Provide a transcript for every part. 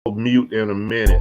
Mute in a minute.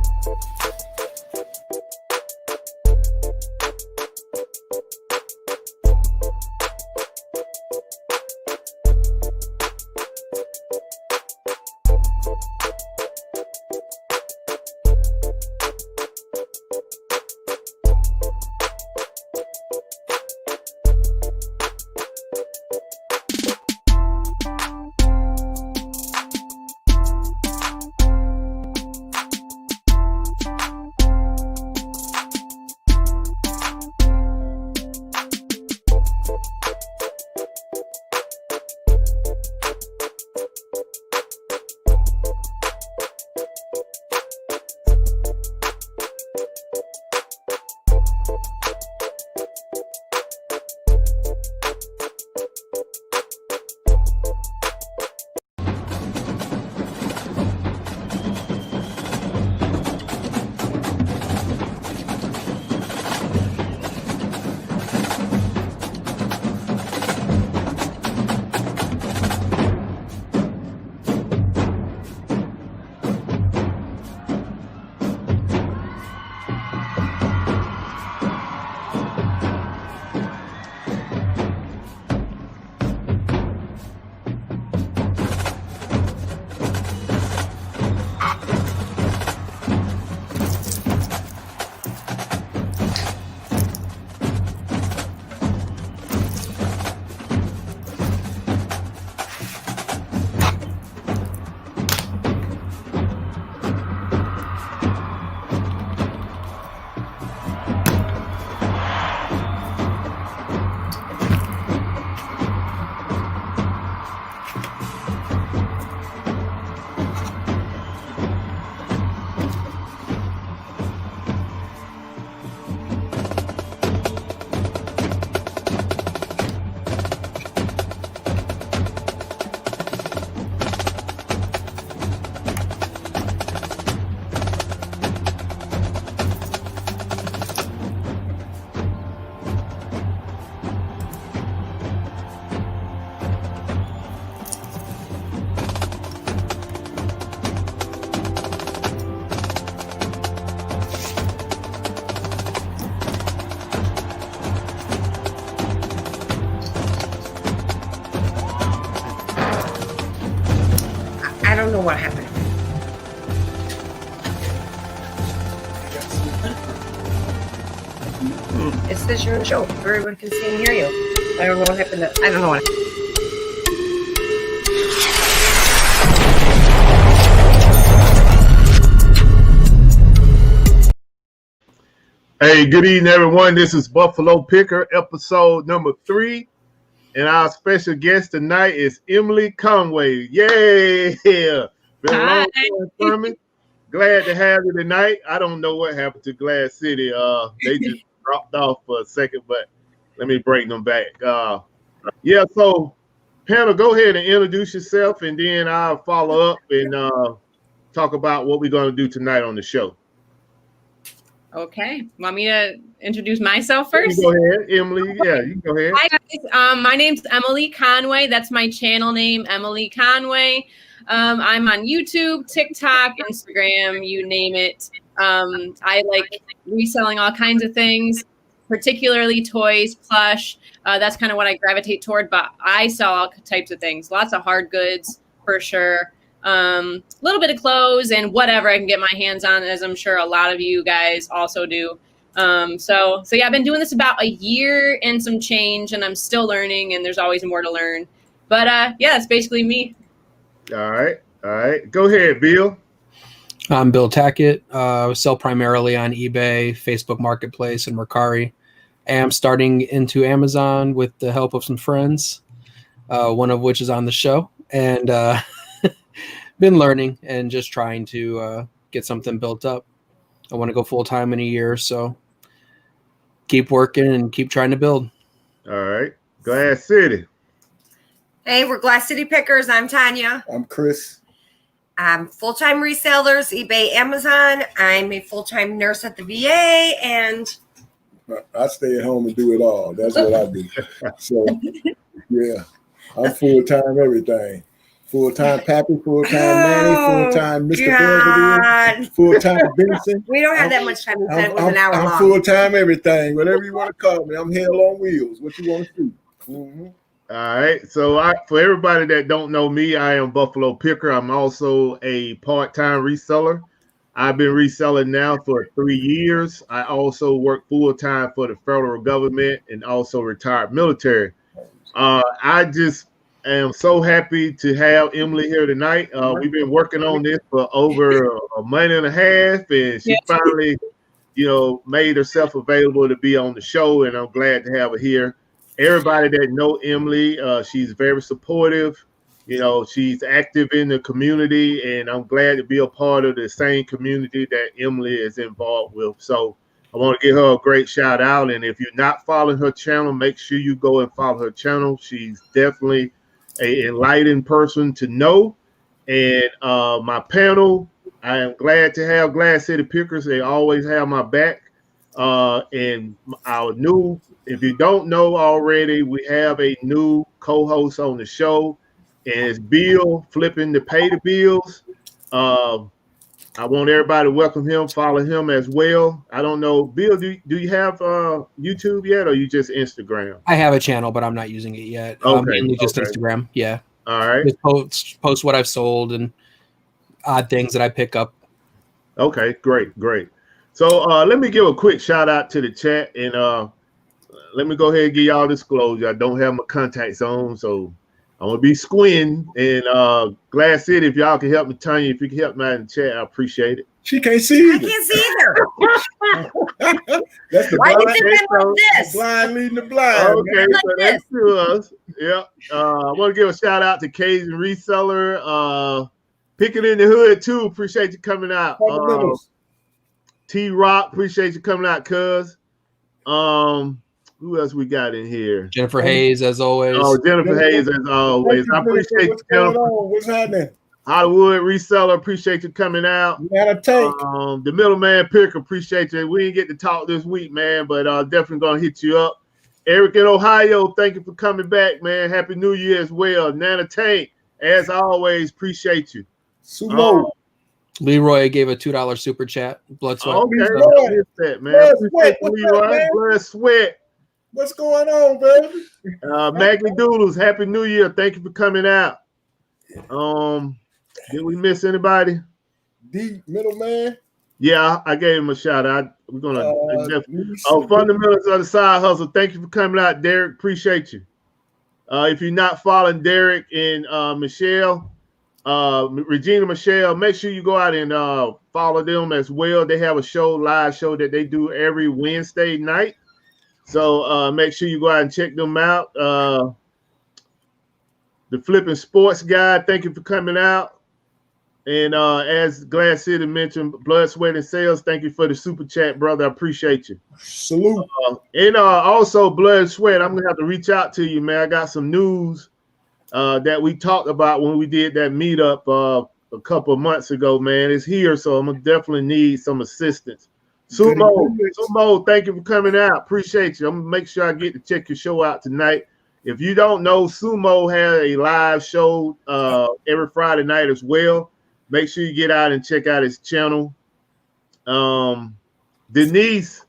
I don't know what happened. It says you're on the show. Everyone can see and hear you. I don't know what happened. I don't know what. Hey, good evening, everyone. This is Buffalo Picker, episode number 3. And our special guest tonight is Emily Conway. Yay! Been a long time coming. Glad to have you tonight. I don't know what happened to Glass City. They just dropped off for a second, but let me bring them back. So panel, go ahead and introduce yourself, and then I'll follow up and talk about what we're going to do tonight on the show. Okay. Want me to introduce myself first? You go ahead, Emily. Yeah, you can go ahead. Hi, guys. My name's Emily Conway. That's my channel name, Emily Conway. I'm on YouTube, TikTok, Instagram, you name it. I like reselling all kinds of things, particularly toys, plush. That's kind of what I gravitate toward, but I sell all types of things. Lots of hard goods, for sure. A little bit of clothes and whatever I can get my hands on, as I'm sure a lot of you guys also do. So yeah, I've been doing this about a year and some change, and I'm still learning, and there's always more to learn. But yeah, that's basically me. All right. Go ahead, Bill. I'm Bill Tackett. I sell primarily on eBay, Facebook Marketplace, and Mercari. I'm starting into Amazon with the help of some friends, one of which is on the show, and been learning and just trying to get something built up. I want to go full time in a year, so keep working and keep trying to build. All right. Glass City. Hey, we're Glass City Pickers. I'm Tanya. I'm Chris. I'm full-time resellers, eBay, Amazon. I'm a full-time nurse at the VA, and I stay at home and do it all. That's what I do. So, yeah, I'm full-time everything. Full-time Pappy, full-time Manny, full-time Mr. God. Belvedere, full-time Benson. We don't have that much time. We said it was an hour I'm long. full-time everything, whatever you want to call me. I'm hell on wheels. What you want to do? Mm-hmm. All right. So for everybody that don't know me, I am Buffalo Picker. I'm also a part-time reseller. I've been reselling now for 3 years. I also work full-time for the federal government and also retired military. I just am so happy to have Emily here tonight. We've been working on this for over a month and a half, and she finally, made herself available to be on the show, and I'm glad to have her here. Everybody that know Emily, she's very supportive. She's active in the community, and I'm glad to be a part of the same community that Emily is involved with. So I want to give her a great shout out. And if you're not following her channel, make sure you go and follow her channel. She's definitely an enlightened person to know. And my panel, I am glad to have Glass City Pickers. They always have my back. And our new, if you don't know already, we have a new co-host on the show, and it's Bill flipping to pay the bills. I want everybody to welcome him, follow him as well. I don't know, Bill, do you have YouTube yet, or you just Instagram? I have a channel, but I'm not using it yet. Okay, Mainly just Instagram. Yeah. All right. Just post what I've sold and odd things that I pick up. Okay, great. So let me give a quick shout out to the chat, and let me go ahead and give y'all disclosure. I don't have my contacts on, so I'm gonna be squinting. And Glass City, if y'all can help me, Tanya, if you can help me out in the chat, I appreciate it. She can't see I either. can't see either. That's the Why blind, you think I'm like this? the blind leading the blind. Okay, Like so that's to us. Yeah. I want to give a shout out to Cajun Reseller. Picking in the Hood too. Appreciate you coming out. Fundamentals. T-Rock, appreciate you coming out, cuz. Who else we got in here? Jennifer Hayes, as always. Oh, Jennifer Hayes, as always. I appreciate you, What's going Jennifer. on? What's happening? Hollywood Reseller, appreciate you coming out. You got a take. The Middleman Picker, appreciate you. We didn't get to talk this week, man, but definitely gonna hit you up. Eric in Ohio, thank you for coming back, man. Happy New Year as well. Nana Tank, as always, appreciate you. Sumo. Leroy gave a $2 super chat. Blood sweat. Okay, Leroy. missed that, man. Blood Appreciate sweat. you, What's Leroy. up, man? Blood sweat. What's going on, baby? Maggie Doodles, Happy New Year. Thank you for coming out. Did we miss anybody? D middleman. Yeah, I gave him a shout out. We're gonna Let Fundamentals of the Side Hustle. Thank you for coming out, Derek. Appreciate you. If you're not following Derek and Michelle, Regina Michelle, make sure you go out and follow them as well. They have a live show that they do every Wednesday night. So make sure you go out and check them out. The Flipping Sports Guy, thank you for coming out. And as Glass City mentioned, Blood, Sweat, and Sales, thank you for the super chat, brother. I appreciate you. Salute. And also, Blood, Sweat, I'm going to have to reach out to you, man. I got some news that we talked about when we did that meetup a couple of months ago, man. It's here, so I'm going to definitely need some assistance. Sumo, thank you for coming out. Appreciate you. I'm going to make sure I get to check your show out tonight. If you don't know, Sumo has a live show every Friday night as well. Make sure you get out and check out his channel. Denise,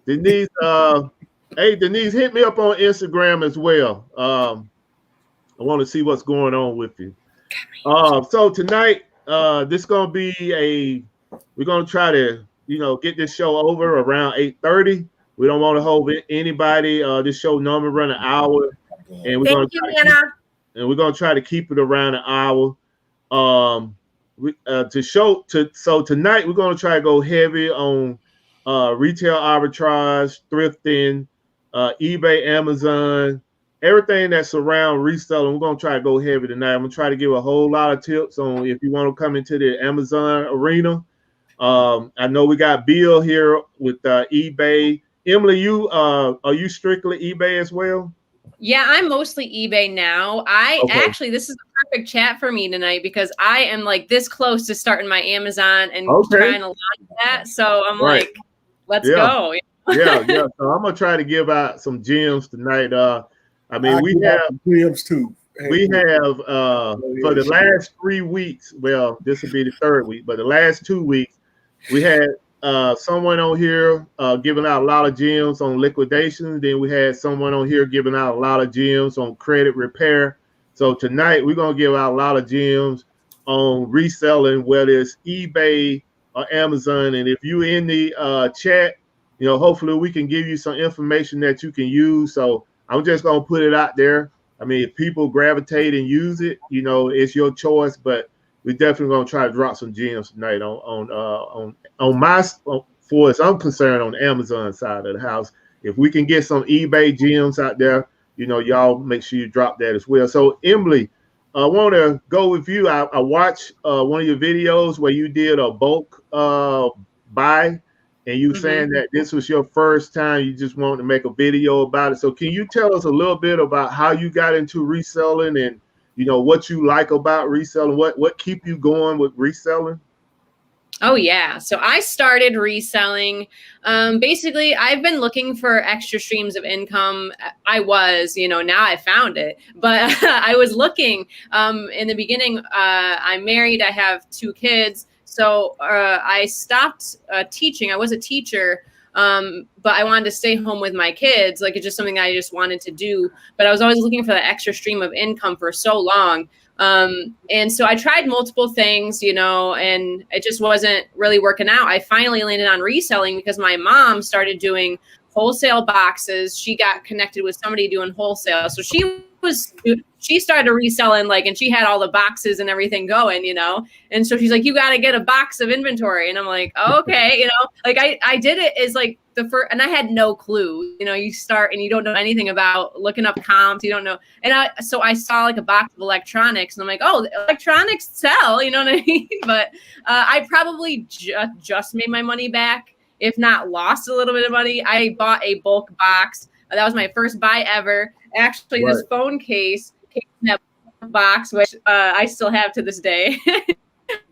hey, Denise, hit me up on Instagram as well. I want to see what's going on with you. So tonight, this is going to be we're going to try to, get this show over around 8:30. We don't want to hold anybody. This show normally run an hour. And we're going to try to keep it around an hour. So tonight we're going to try to go heavy on retail arbitrage, thrifting, eBay, Amazon, everything that surrounds reselling. We're going to try to go heavy tonight. I'm going to try to give a whole lot of tips on if you want to come into the Amazon arena. I know we got Bill here with eBay. Emily, are you strictly eBay as well? Yeah, I'm mostly eBay now. Actually, this is the perfect chat for me tonight because I am like this close to starting my Amazon and trying to launch that. So I'm like, let's go. Yeah. So I'm gonna try to give out some gems tonight. We have gems too. we have for the ahead. last 3 weeks. Well, this will be the third week, but the last 2 weeks we had someone on here giving out a lot of gems on liquidation. Then we had someone on here giving out a lot of gems on credit repair. So tonight we're gonna give out a lot of gems on reselling, whether it's eBay or Amazon. And if you're in the chat, hopefully we can give you some information that you can use. So I'm just gonna put it out there. I mean, if people gravitate and use it, it's your choice. But we're definitely gonna try to drop some gems tonight on my, for as I'm concerned, on the Amazon side of the house. If we can get some eBay gems out there, y'all make sure you drop that as well. So Emily, I want to go with you. I watched one of your videos where you did a bulk buy, and you saying that this was your first time. You just wanted to make a video about it. So can you tell us a little bit about how you got into reselling and what you like about reselling? What keep you going with reselling? Oh, yeah. So I started reselling. Basically, I've been looking for extra streams of income. I was, now I found it. But I was looking in the beginning. I'm married. I have 2 kids. So I stopped teaching. I was a teacher. But I wanted to stay home with my kids. Like, it's just something I just wanted to do. But I was always looking for that extra stream of income for so long. And so I tried multiple things, and it just wasn't really working out. I finally landed on reselling because my mom started doing wholesale boxes. She got connected with somebody doing wholesale. So she started reselling, and she had all the boxes and everything going, and so she's like, you got to get a box of inventory. And I'm like, oh, okay. I did it as the first, and I had no clue, you start and you don't know anything about looking up comps. You don't know. And so I saw a box of electronics and I'm like, oh, electronics sell, you know what I mean? But I probably just made my money back, if not lost a little bit of money. I bought a bulk box. That was my first buy ever. Actually, This phone case came in that box, which I still have to this day.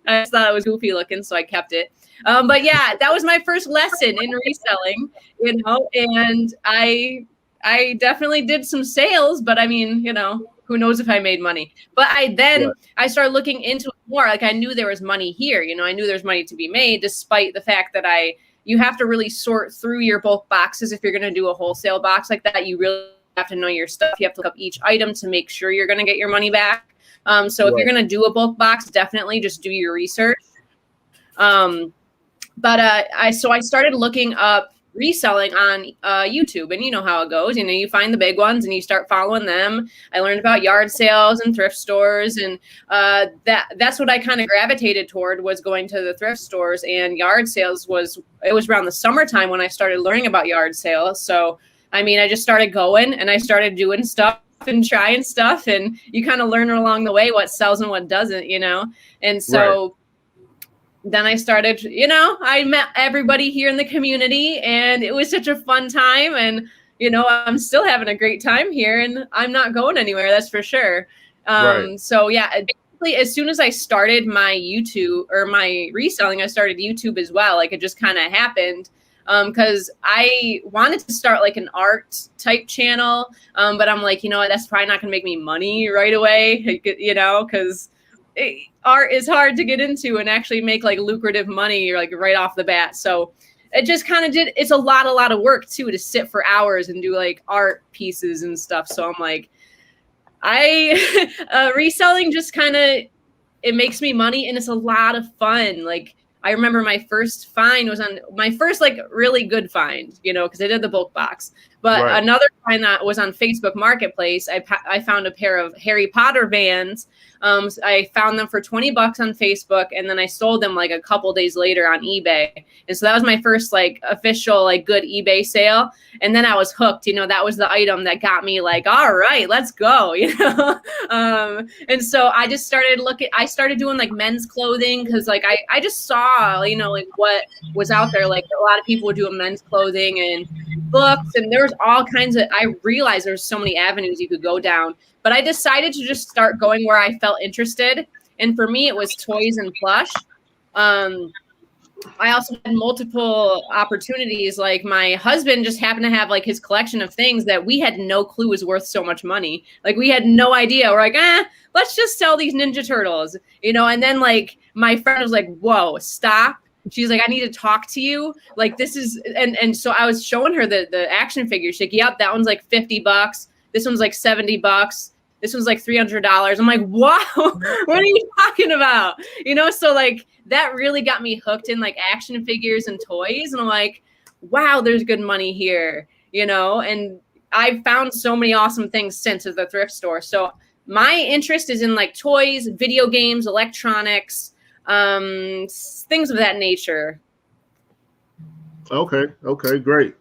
I just thought it was goofy looking, so I kept it. But yeah, that was my first lesson in reselling, and I definitely did some sales, but I mean, who knows if I made money. But I started looking into it more. I knew there was money here. I knew there's money to be made, despite the fact that you have to really sort through your bulk boxes. If you're going to do a wholesale box like that, you really have to know your stuff. You have to look up each item to make sure you're going to get your money back. So if you're going to do a bulk box, definitely just do your research. But I started looking up reselling on YouTube, and you know how it goes. You find the big ones and you start following them. I learned about yard sales and thrift stores, and that's what I kind of gravitated toward, was going to the thrift stores. And yard sales was around the summertime when I started learning about yard sales. So I mean, I just started going and I started doing stuff and trying stuff, and you kind of learn along the way what sells and what doesn't, and so then I started, I met everybody here in the community, and it was such a fun time. And, I'm still having a great time here, and I'm not going anywhere. That's for sure. So yeah, basically as soon as I started my YouTube or my reselling, I started YouTube as well. It just kind of happened. Because I wanted to start an art type channel. But I'm like, that's probably not going to make me money right away, because art is hard to get into and actually make lucrative money right off the bat. So it just kind of it's a lot of work too, to sit for hours and do art pieces and stuff. So I'm like, reselling just kind of, it makes me money and it's a lot of fun. I remember my first find was on my first really good find, because I did the bulk box. But another find that was on Facebook Marketplace, I found a pair of Harry Potter Vans. I found them for $20 on Facebook, and then I sold them a couple days later on eBay. And so that was my first official good eBay sale. And then I was hooked. That was the item that got me all right, let's go. And so I just started I started doing men's clothing, because I just saw what was out there. A lot of people were doing men's clothing and books, and there was all kinds of, I realized there's so many avenues you could go down. But I decided to just start going where I felt interested. And for me, it was toys and plush. I also had multiple opportunities. Like my husband just happened to have like his collection of things that we had no clue was worth so much money. Like we had no idea. We're like, let's just sell these Ninja Turtles, And then like my friend was like, whoa, stop. She's like, I need to talk to you. Like this is, and so I was showing her the action figure. She's like, yep, that one's like $50. This one's like $70. This one's like $300. I'm like, wow, what are you talking about? So like that really got me hooked in like action figures and toys. And I'm like, wow, there's good money here, and I've found so many awesome things since at the thrift store. So my interest is in like toys, video games, electronics, things of that nature. Okay, great.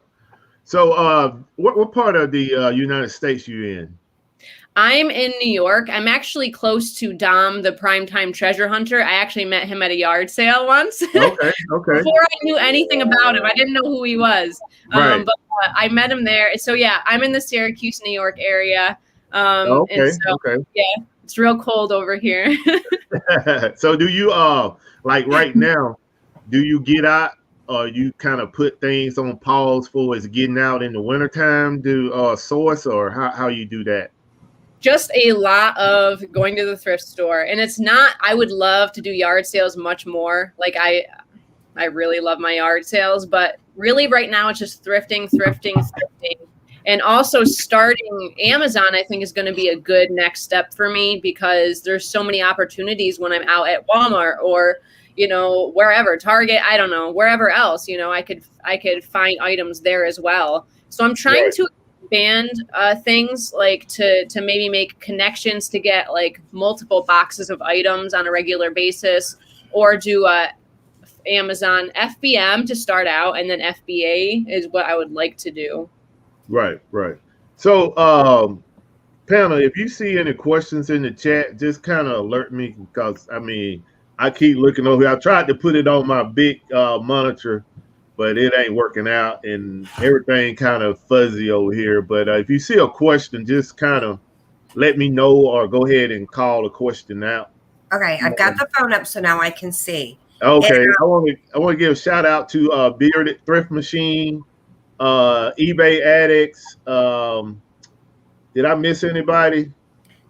So what part of the United States you in? I'm in New York. I'm actually close to Dom, the primetime treasure hunter. I actually met him at a yard sale once. Okay. Before I knew anything about him, I didn't know who he was. Right. But I met him there. So yeah, I'm in the Syracuse, New York area. Okay. Yeah, it's real cold over here. So do you like right now? Do you get out? Or you kind of put things on pause for as getting out in the wintertime to source, or how you do that? Just a lot of going to the thrift store. And it's not, I would love to do yard sales much more. Like I really love my yard sales, but really right now it's just thrifting. And also starting Amazon, I think is going to be a good next step for me because there's so many opportunities when I'm out at Walmart or, wherever, Target, I don't know, wherever else, I could find items there as well. So I'm trying to expand things like to maybe make connections to get like multiple boxes of items on a regular basis, or do Amazon FBM to start out, and then FBA is what I would like to do. Right. So panel, if you see any questions in the chat, just kind of alert me because I keep looking over here. I tried to put it on my big monitor, but it ain't working out and everything kind of fuzzy over here. But if you see a question, just kind of let me know or go ahead and call the question out. Okay, I've got the phone up so now I can see. Okay, and, I want to give a shout out to Bearded Thrift Machine, eBay Addicts. Did I miss anybody?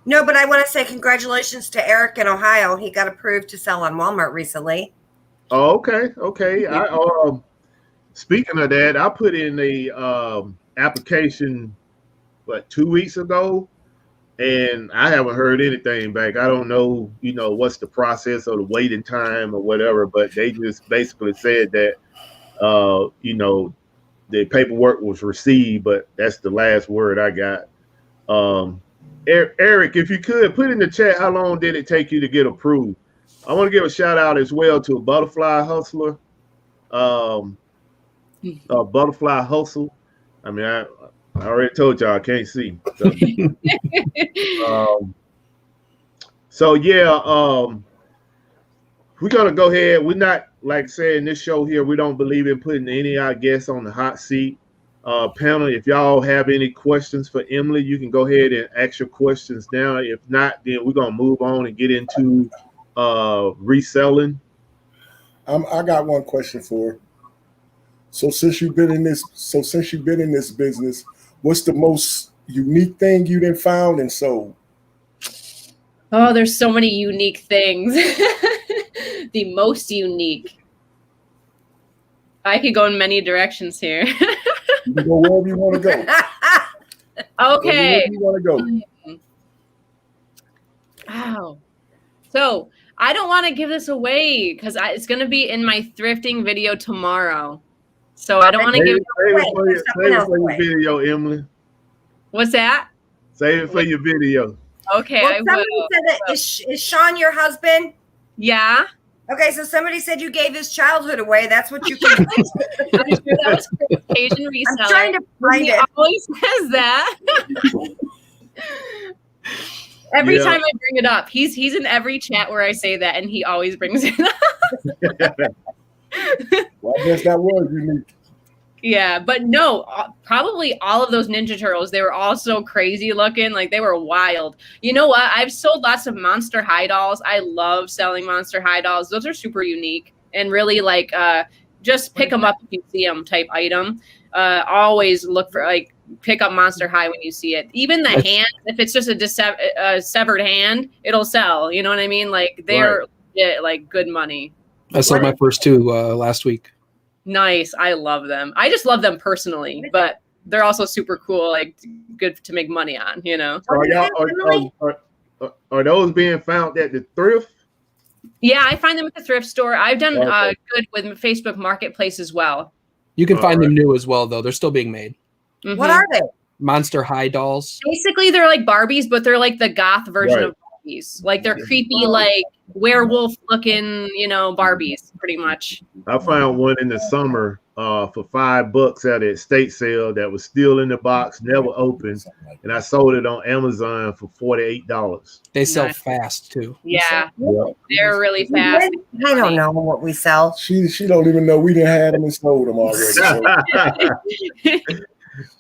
No, but I want to say congratulations to Eric in Ohio. He got approved to sell on Walmart recently. Oh, okay. Speaking of that, I put in a application 2 weeks ago, and I haven't heard anything back. I don't know, what's the process or the waiting time or whatever, but they just basically said that, the paperwork was received, but that's the last word I got. Eric, if you could put in the chat, how long did it take you to get approved? I want to give a shout out as well to a Butterfly Hustler. Butterfly Hustle. I already told y'all I can't see. So we're gonna go ahead. We're not, like I said, in this show here, we don't believe in putting any of our guests on the hot seat. Panel, if y'all have any questions for Emily, you can go ahead and ask your questions now. If not, then we're gonna move on and get into reselling. I got one question for her. So since you've been in this business, what's the most unique thing you done found and sold? Oh, there's so many unique things. The most unique. I could go in many directions here. You can go wherever you want to go. Okay. Wherever you want to go. Wow. So I don't want to give this away because it's going to be in my thrifting video tomorrow. So I don't want to give it away. Save it for your video, Emily. What's that? Save it for your video. Okay, well, somebody said that is Sean your husband? Yeah. Okay, so somebody said you gave his childhood away. That's what you can. I'm sure that was Asian reseller. I'm trying to find it. Always says that. Every time I bring it up, he's in every chat where I say that, and he always brings it up. Well, I guess that was unique. Yeah, but no, probably all of those Ninja Turtles, they were all so crazy looking. Like, they were wild. You know what? I've sold lots of Monster High dolls. I love selling Monster High dolls. Those are super unique. and really like just pick them up if you see them type item. Always look for like pick up Monster High when you see it. Even the hand, if it's just a severed hand, it'll sell. You know what I mean? Like they're like good money. I sold my first 2 last week. Nice. I love them. I just love them personally, but they're also super cool, like good to make money on, you know. Are those being found at the thrift? Yeah, I find them at the thrift store. I've done good with Facebook Marketplace as well. You can find them new as well, though. They're still being made. Mm-hmm. What are they? Monster High dolls. Basically, they're like Barbies, but they're like the goth version of Barbies. Like they're creepy, like werewolf-looking, you know, Barbies, pretty much. I found one in the summer for $5 at an estate sale that was still in the box, never opened, and I sold it on Amazon for $48. They sell fast too. Yeah, they're really fast. I don't know what we sell. She don't even know we didn't have them and sold them already.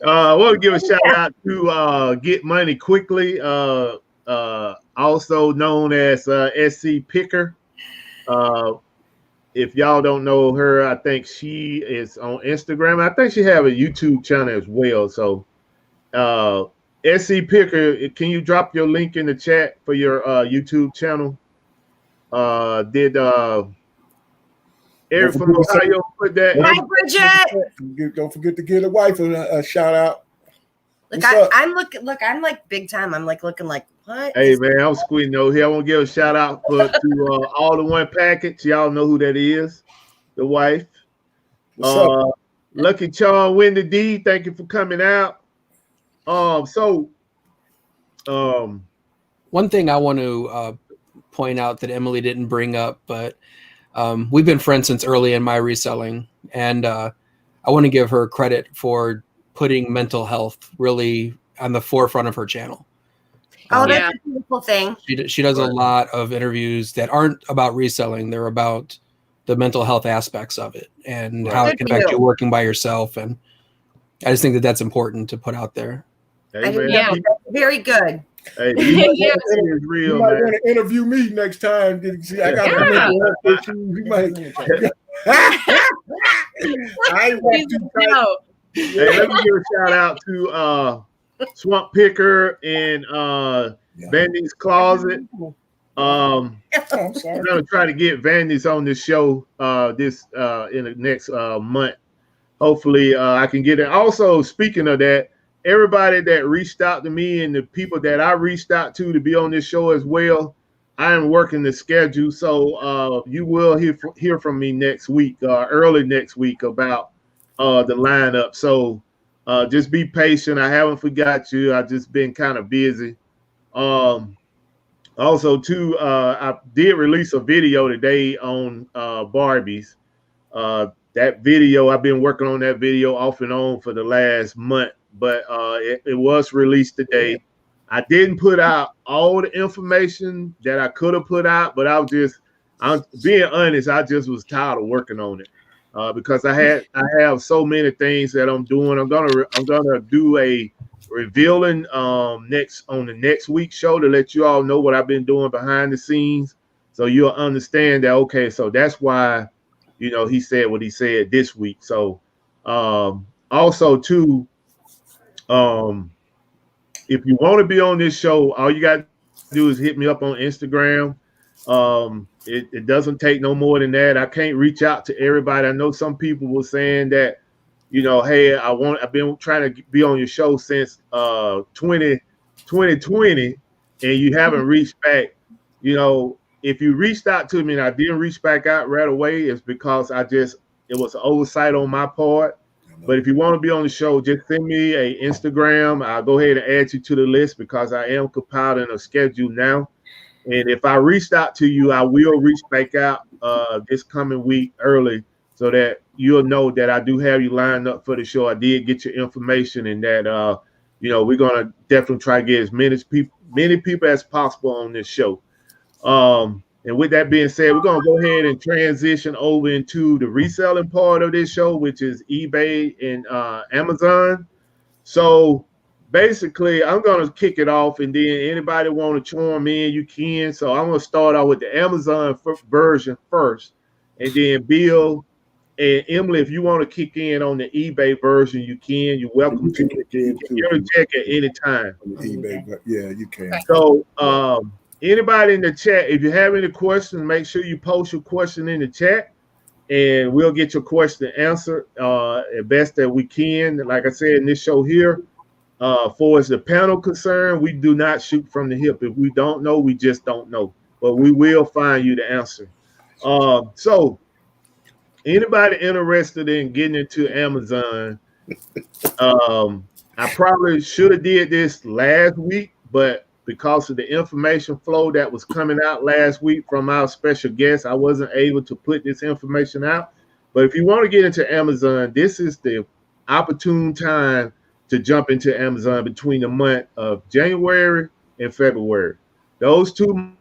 I want to give a shout out to Get Money Quickly, also known as SC Picker. If y'all don't know her, I think she is on Instagram. I think she have a YouTube channel as well. So SC Picker, can you drop your link in the chat for your YouTube channel? Did Eric from Ohio put that? Hi, Bridget. Don't forget to give the wife a shout out. Look, I'm looking. Look, I'm like big time. I'm like looking like what? Hey man, I'm squeezing over here. I want to give a shout out to All the One Package. Y'all know who that is. The wife. Lucky Charm, Wendy D. Thank you for coming out. One thing I want to point out that Emily didn't bring up, but we've been friends since early in my reselling, and I want to give her credit for putting mental health really on the forefront of her channel. Oh, that's a beautiful thing. She does a lot of interviews that aren't about reselling. They're about the mental health aspects of it and how it can affect you working by yourself. And I just think that that's important to put out there. That's very good. Hey, you might want to interview me next time. I got mental health issues. You might. I ain't want to. Hey, let me give a shout out to Swamp Picker and Vandy's Closet. I'm gonna try to get Vandy's on this show in the next month. Hopefully I can get it. Also, speaking of that, everybody that reached out to me and the people that I reached out to be on this show as well, I am working the schedule. So you will hear from me next week, early next week, about the lineup. So just be patient. I haven't forgot you. I've just been kind of busy. Also, too, I did release a video today on Barbies. That video, I've been working on that video off and on for the last month, but it was released today. I didn't put out all the information that I could have put out, but I'm being honest, I just was tired of working on it. Because I have so many things that I'm doing. I'm gonna do a revealing on the next week's show to let you all know what I've been doing behind the scenes, so you'll understand that. Okay, so that's why he said what he said this week. So also too, if you want to be on this show, all you got to do is hit me up on Instagram. It doesn't take no more than that. I can't reach out to everybody. I know some people were saying that, hey, I've been trying to be on your show since 2020 and you haven't reached back. If you reached out to me and I didn't reach back out right away, it's because it was an oversight on my part. But if you want to be on the show, just send me an Instagram. I'll go ahead and add you to the list because I am compiling a schedule now. And if I reached out to you, I will reach back out this coming week early so that you'll know that I do have you lined up for the show. I did get your information, and that we're gonna definitely try to get as many people as possible on this show. And with that being said, we're gonna go ahead and transition over into the reselling part of this show, which is eBay and Amazon. So basically, I'm going to kick it off, and then anybody want to chime in, you can. So I'm going to start out with the Amazon version first, and then Bill and Emily, if you want to kick in on the eBay version, you can. You're welcome You to. can kick in too. Interject at any time. On the eBay, but yeah, you can. So, anybody in the chat, if you have any questions, make sure you post your question in the chat, and we'll get your question answered as best that we can. Like I said in this show here, for as the panel concerned, we do not shoot from the hip. If we don't know, we just don't know, but we will find you the answer. So anybody interested in getting into Amazon, I probably should have did this last week, but because of the information flow that was coming out last week from our special guest, I wasn't able to put this information out. But if you want to get into Amazon, this is the opportune time to jump into Amazon between the month of January and February. Those 2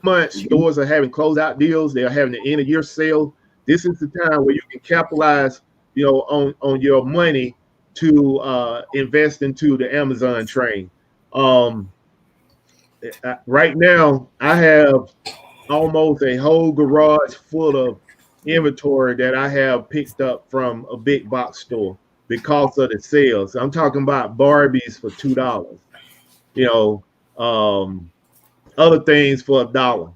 months, stores are having closeout deals. They're having the end of year sale. This is the time where you can capitalize, on your money to invest into the Amazon train. Right now, I have almost a whole garage full of inventory that I have picked up from a big box store because of the sales. I'm talking about Barbies for $2. Other things for $1,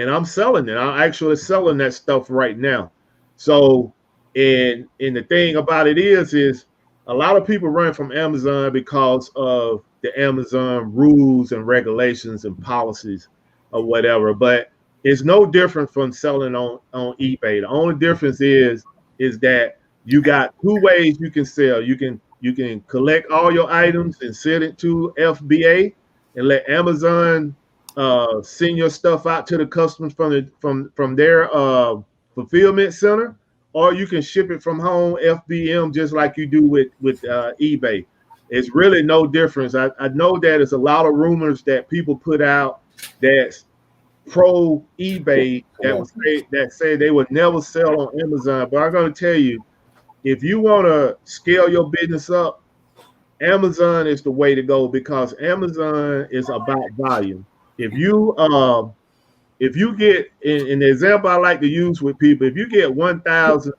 and I'm selling it. I'm actually selling that stuff right now. So, and the thing about it is a lot of people run from Amazon because of the Amazon rules and regulations and policies or whatever. But it's no different from selling on eBay. The only difference is that you got 2 ways you can sell. You can collect all your items and send it to FBA and let Amazon send your stuff out to the customers from their fulfillment center, or you can ship it from home FBM just like you do with eBay. It's really no difference. I know that there's a lot of rumors that people put out that's pro eBay that say they would never sell on Amazon, but I'm going to tell you, if you want to scale your business up, Amazon is the way to go because Amazon is about volume. If you get in the example I like to use with people, if you get 1,000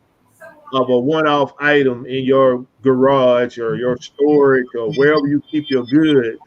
of a one-off item in your garage or your storage or wherever you keep your goods,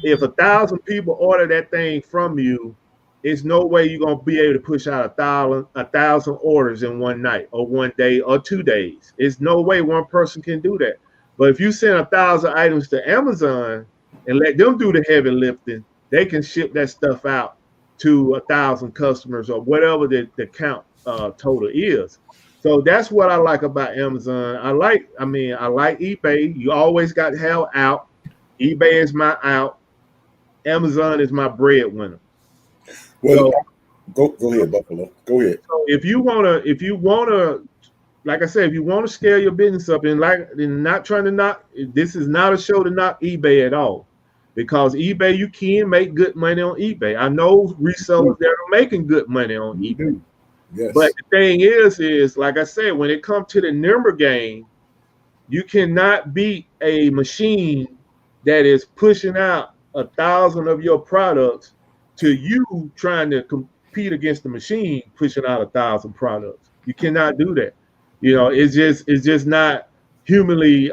if 1,000 people order that thing from you, it's no way you're gonna be able to push out 1,000 orders in one night or one day or 2 days. It's no way one person can do that. But if you send 1,000 items to Amazon and let them do the heavy lifting, they can ship that stuff out to 1,000 customers or whatever the count total is. So that's what I like about Amazon. I like eBay. You always got to have out. eBay is my out. Amazon is my breadwinner. Well, so, go ahead, Buffalo. Go ahead. So if you wanna, like I said, if you want to scale your business up, and not trying to knock, this is not a show to knock eBay at all, because eBay, you can make good money on eBay. I know resellers that are making good money on eBay. Yes. But the thing is like I said, when it comes to the number game, you cannot beat a machine that is pushing out 1,000 of your products to you trying to compete against the machine pushing out 1,000 products. You cannot do that. It's just not humanly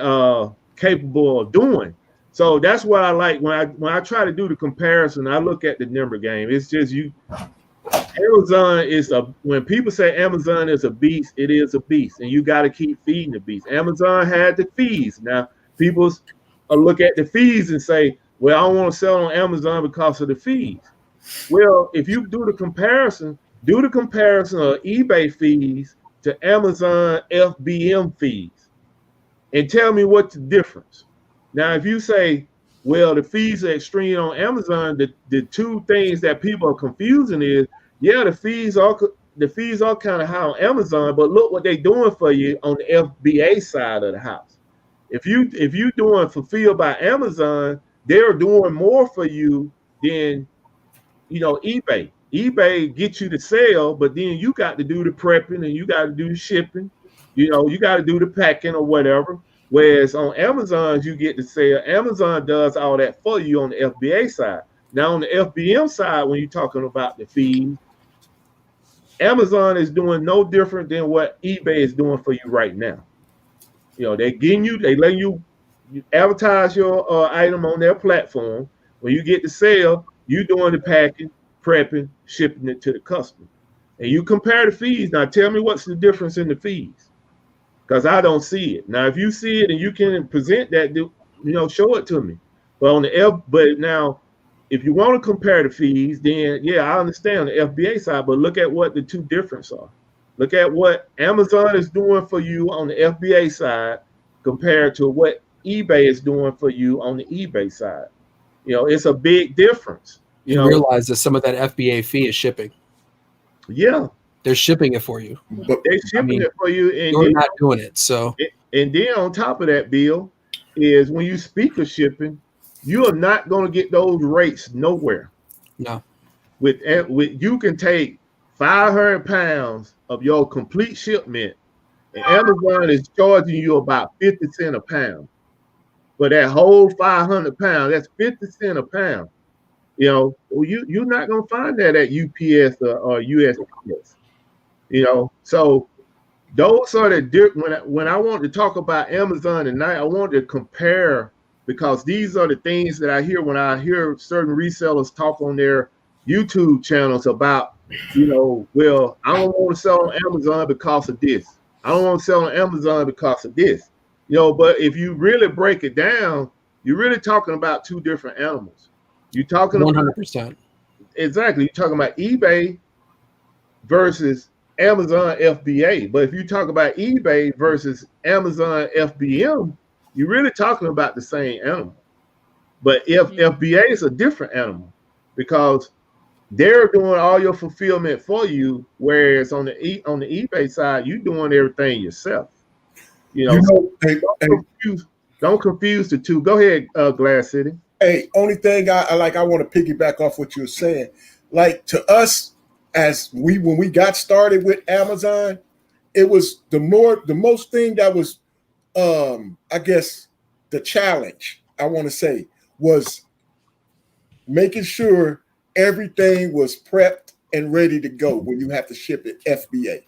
capable of doing. So that's what I like when I try to do the comparison. I look at the number game. It's just Amazon is when people say Amazon is a beast, it is a beast, and you got to keep feeding the beast. Amazon had the fees. Now people look at the fees and say, well, I don't want to sell on Amazon because of the fees. Well, if you do the comparison of eBay fees to Amazon FBM fees and tell me what's the difference. Now, if you say, well, the fees are extreme on Amazon, the 2 things that people are confusing is, yeah, the fees are kind of high on Amazon, but look what they're doing for you on the FBA side of the house. If you doing fulfilled by Amazon, they're doing more for you than eBay. eBay gets you to sell, but then you got to do the prepping and you got to do the shipping. You got to do the packing or whatever. Whereas on Amazon, you get to sell. Amazon does all that for you on the FBA side. Now on the FBM side, when you're talking about the fees, Amazon is doing no different than what eBay is doing for you right now. They letting you advertise your item on their platform. When you get the sale, you doing the packing, prepping, shipping it to the customer. And you compare the fees. Now tell me what's the difference in the fees. Because I don't see it. Now if you see it and you can present that, show it to me. But now if you want to compare the fees, then yeah, I understand the FBA side, but look at what the two differences are. Look at what Amazon is doing for you on the FBA side compared to what eBay is doing for you on the eBay side. It's a big difference. You realize that some of that FBA fee is shipping. Yeah. They're shipping it for you. But they're shipping it for you. And you're not doing it. So and then on top of that, Bill, is when you speak of shipping, you are not going to get those rates nowhere. No. With you can take 500 pounds of your complete shipment, and Amazon is charging you about 50 cents a pound. For that whole 500 pounds, that's 50 cents a pound. You're not going to find that at UPS or USPS. So those are the different. When I want to talk about Amazon tonight, I want to compare, because these are the things that I hear when I hear certain resellers talk on their YouTube channels about, well, I don't want to sell on Amazon because of this. I don't want to sell on Amazon because of this. But if you really break it down, you're really talking about two different animals. You're talking 100%. Exactly. You're talking about eBay versus Amazon FBA. But if you talk about eBay versus Amazon FBM, you're really talking about the same animal. But if FBA is a different animal, because they're doing all your fulfillment for you, whereas on the eBay side, you're doing everything yourself. Don't confuse the two. Go ahead, Glass City. Hey, only thing I want to piggyback off what you were saying. Like, to us, when we got started with Amazon, it was the most thing that was, I guess, the challenge, I want to say, was making sure everything was prepped and ready to go when you have to ship it FBA.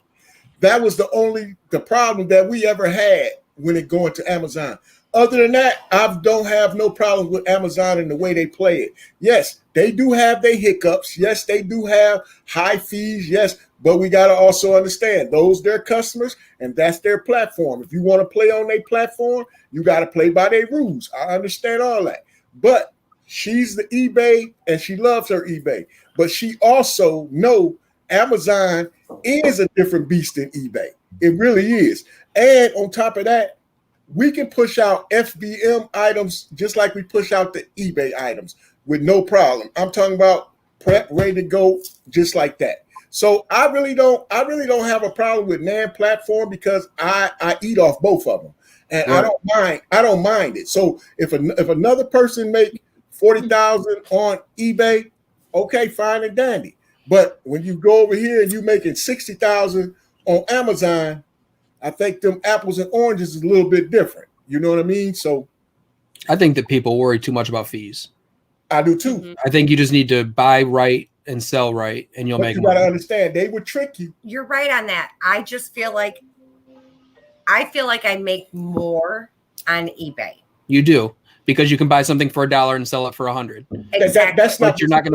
That was the problem that we ever had when it going to Amazon. Other than that, I don't have no problem with Amazon and the way they play it. Yes, they do have their hiccups. Yes, they do have high fees. Yes, but we got to also understand those their customers, and that's their platform. If you want to play on their platform, you got to play by their rules. I understand all that. But she's the eBay, and she loves her eBay. But she also know Amazon is a different beast than eBay. It really is. And on top of that, we can push out FBM items just like we push out the eBay items with no problem. I'm talking about prep, ready to go, just like that. So I really don't have a problem with NAND platform because I eat off both of them, and right. I don't mind it. So if another person make 40,000 on eBay, okay, fine and dandy. But when you go over here and you making 60,000 on Amazon, I think them apples and oranges is a little bit different. You know what I mean? So I think that people worry too much about fees. I do too. I think you just need to buy right and sell right, and you'll make money. You got to understand, they would trick you. You're right on that. I just feel like I make more on eBay. You do, because you can buy something for $1 and sell it for 100. Exactly. That's not. But you're not going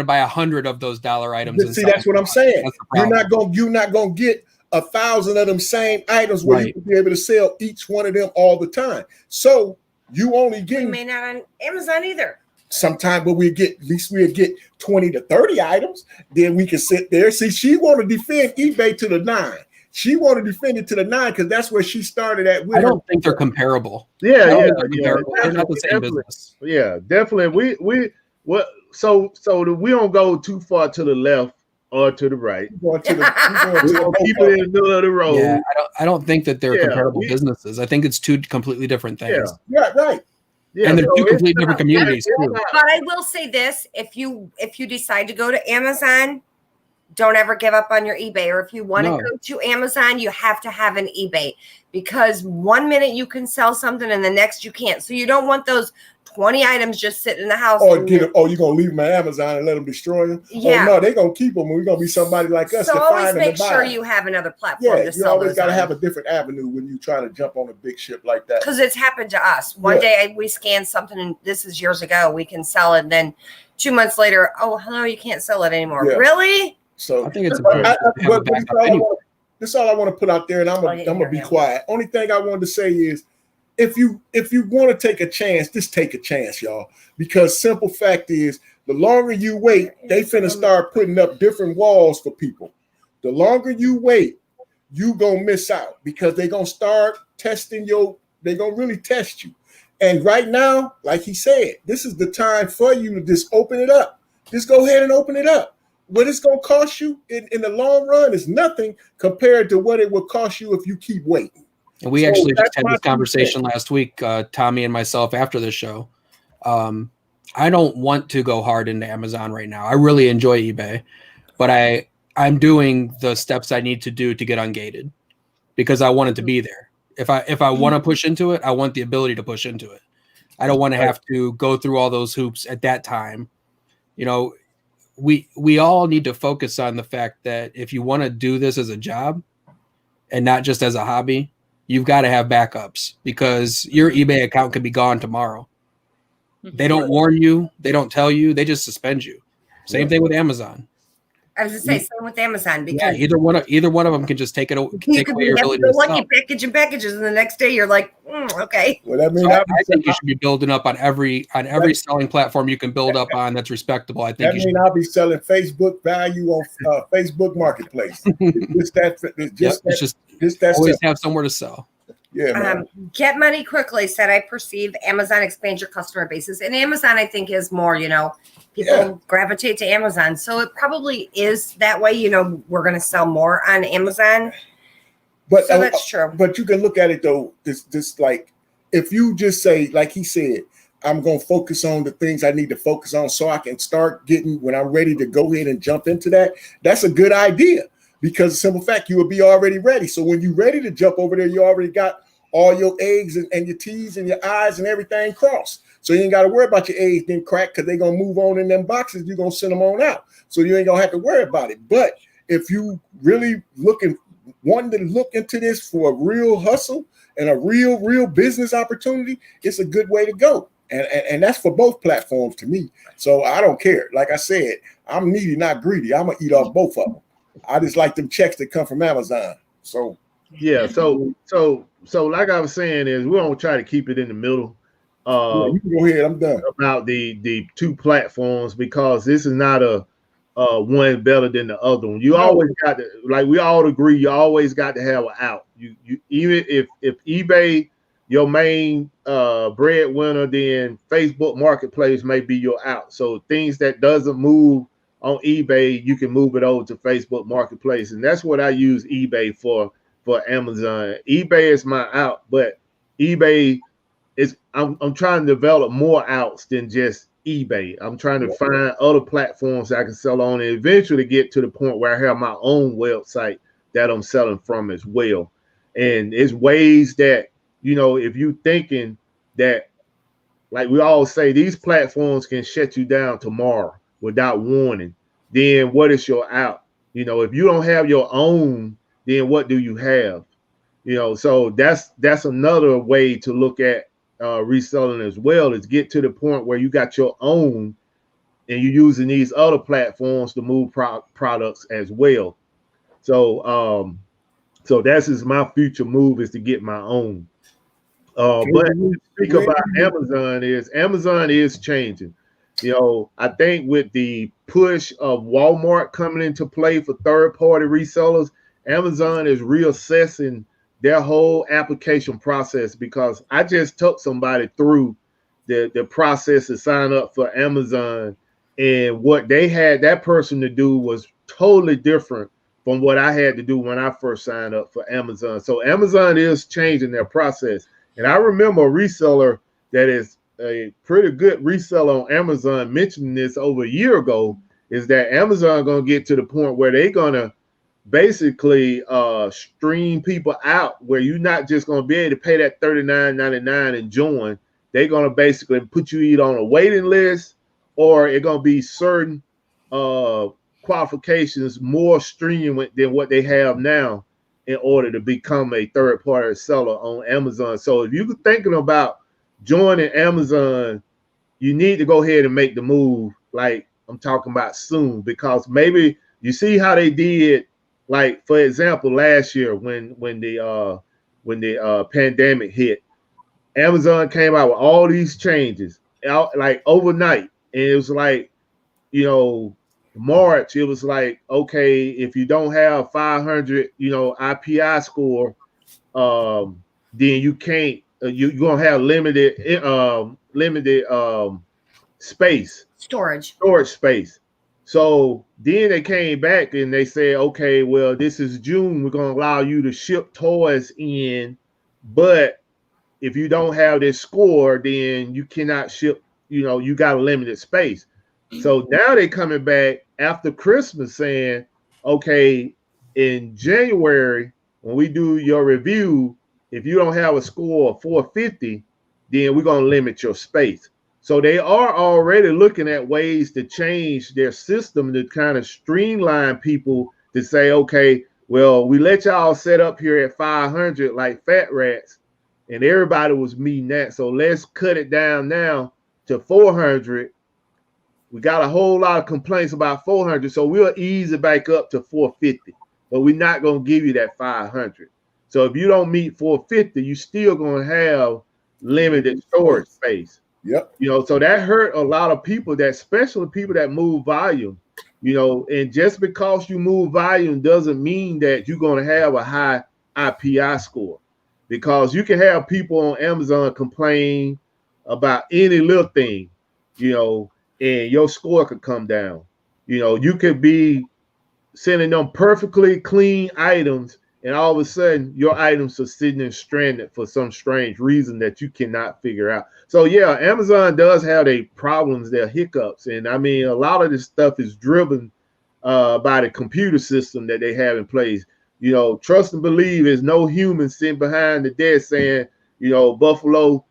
to buy 100 of those dollar items. See, that's what I'm saying. You're not going to get 1,000 of them same items where you can be able to sell each one of them all the time. So you only get. We may not on Amazon either. Sometime, but we'll get 20 to 30 items. Then we can sit there. See, she want to defend eBay to the 9. She want to defend it to the 9 because that's where she started at. I don't think they're comparable. Yeah, they're comparable. They're not the same business. Yeah, definitely. We we don't go too far to the left or to the right. We're going to keep it in the middle of the road. Yeah, I don't think that they're comparable businesses. I think it's two completely different things. Yeah, right. Yeah, and they're two completely different communities too. But I will say this: if you decide to go to Amazon, don't ever give up on your eBay. Or if you want to go to Amazon, you have to have an eBay, because one minute you can sell something and the next you can't. So you don't want those 20 items just sitting in the house. Or get them, you're gonna leave them at Amazon and let them destroy them. Yeah. Oh no, they're gonna keep them. We're gonna be somebody like us. So to always find make them sure you have another platform to you sell always those got to on. have a different avenue when you try to jump on a big ship like that. Because it's happened to us. One day we scanned something, and this is years ago. We can sell it, and then 2 months later, oh hello, you can't sell it anymore. Yeah. Really? So I think it's important. This is all I want to put out there, and I'm gonna be quiet. Only thing I wanted to say is, if you want to take a chance, just take a chance, y'all. Because simple fact is, the longer you wait, they finna start putting up different walls for people. The longer you wait, you gonna miss out because they gonna start testing they gonna really test you. And right now, like he said, this is the time for you to just open it up. Just go ahead and open it up. What it's gonna cost you in the long run is nothing compared to what it would cost you if you keep waiting. And we actually just had this conversation last week, Tommy and myself, after the show. I don't want to go hard into Amazon right now. I really enjoy eBay, but I'm doing the steps I need to do to get ungated because I want it to be there. If I want to push into it, I want the ability to push into it. I don't want to have to go through all those hoops at that time. You know, we all need to focus on the fact that if you want to do this as a job and not just as a hobby, you've got to have backups because your eBay account could be gone tomorrow. They don't warn you. They don't tell you. They just suspend you. Same thing with Amazon. I was going to say same with Amazon because either one of them can just take away your ability to sell. Packages, and the next day you're like, okay. Well, that means so I think you should be building up on every selling platform you can build up on that's respectable. I think that means I'll be selling Facebook value on Facebook Marketplace. Always have somewhere to sell. Yeah, Get money quickly said, I perceive Amazon expands your customer bases. And Amazon, I think, is more, people gravitate to Amazon. So it probably is that way. We're going to sell more on Amazon. But so that's true. But you can look at it, though, this like, if you just say, like he said, I'm going to focus on the things I need to focus on so I can start getting, when I'm ready to go ahead and jump into that, that's a good idea. Because the simple fact, you will be already ready. So when you're ready to jump over there, you already got all your eggs and your T's and your I's and everything crossed. So you ain't got to worry about your eggs being cracked because they're going to move on in them boxes. You're going to send them on out. So you ain't going to have to worry about it. But if you really wanting to look into this for a real hustle and a real business opportunity, it's a good way to go. And that's for both platforms to me. So I don't care. Like I said, I'm needy, not greedy. I'm going to eat off both of them. I just like them checks that come from Amazon. So yeah, so like I was saying, is we're gonna try to keep it in the middle. You can go ahead. I'm done about the two platforms because this is not a one better than the other one. You always got to, like we all agree, you always got to have an out. You even if eBay your main breadwinner, then Facebook Marketplace may be your out. So things that doesn't move on eBay, you can move it over to Facebook Marketplace, and that's what I use eBay for Amazon. eBay is my out, but eBay is I'm trying to develop more outs than just eBay. I'm trying to find other platforms I can sell on, and eventually get to the point where I have my own website that I'm selling from as well. And it's ways that if you thinking that, like we all say, these platforms can shut you down tomorrow without warning, then what is your out? If you don't have your own, then what do you have? So that's another way to look at reselling as well, is get to the point where you got your own and you're using these other platforms to move products as well. So that's is my future move, is to get my own. But speak about Amazon is changing. I think with the push of Walmart coming into play for third-party resellers, Amazon is reassessing their whole application process, because I just took somebody through the process to sign up for Amazon, and what they had that person to do was totally different from what I had to do when I first signed up for Amazon. So Amazon is changing their process. And I remember a reseller that is a pretty good reseller on Amazon mentioning this over a year ago, is that Amazon going to get to the point where they're going to basically stream people out, where you're not just going to be able to pay that $39.99 and join, they're gonna basically put you either on a waiting list or it's gonna be certain qualifications more stringent than what they have now in order to become a third-party seller on Amazon. So if you're thinking about joining Amazon, you need to go ahead and make the move. Like I'm talking about soon, because maybe you see how they did. Like for example, last year when the pandemic hit, Amazon came out with all these changes out like overnight, and it was like, you know, March. It was like, okay, if you don't have 500, IPI score, then you can't. You're gonna have limited space, Storage. space. So then they came back and they said, okay, well, this is June. We're gonna allow you to ship toys in, but if you don't have this score, then you cannot ship. You got a limited space. So now they coming back after Christmas saying, okay, in January when we do your review, if you don't have a score of 450, then we're gonna limit your space. So they are already looking at ways to change their system to kind of streamline people to say, okay, well, we let y'all set up here at 500 like fat rats, and everybody was meeting that. So let's cut it down now to 400. We got a whole lot of complaints about 400, so we'll ease it back up to 450. But we're not going to give you that 500. So if you don't meet 450, you still going to have limited storage space. Yep. So that hurt a lot of people, that especially people that move volume. And just because you move volume doesn't mean that you're going to have a high IPI score, because you can have people on Amazon complain about any little thing, and your score could come down. You could be sending them perfectly clean items, and all of a sudden your items are sitting there stranded for some strange reason that you cannot figure out. So yeah, Amazon does have their problems, their hiccups, and I mean a lot of this stuff is driven by the computer system that they have in place. Trust and believe there's no human sitting behind the desk saying, Buffalo,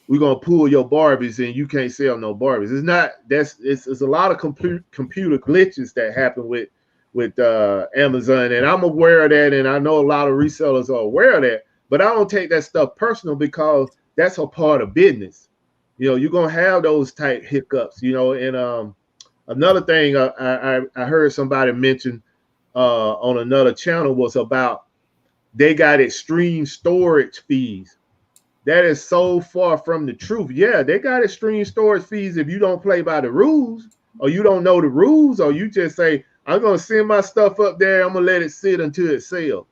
we're gonna pull your Barbies and you can't sell no Barbies. It's not. It's a lot of computer glitches that happen with Amazon, and I'm aware of that, and I know a lot of resellers are aware of that. But I don't take that stuff personal, because that's a part of business. You're gonna have those type hiccups. And another thing I heard somebody mention on another channel was about they got extreme storage fees. That is so far from the truth. Yeah, they got extreme storage fees if you don't play by the rules, or you don't know the rules, or you just say, I'm going to send my stuff up there, I'm going to let it sit until it sells.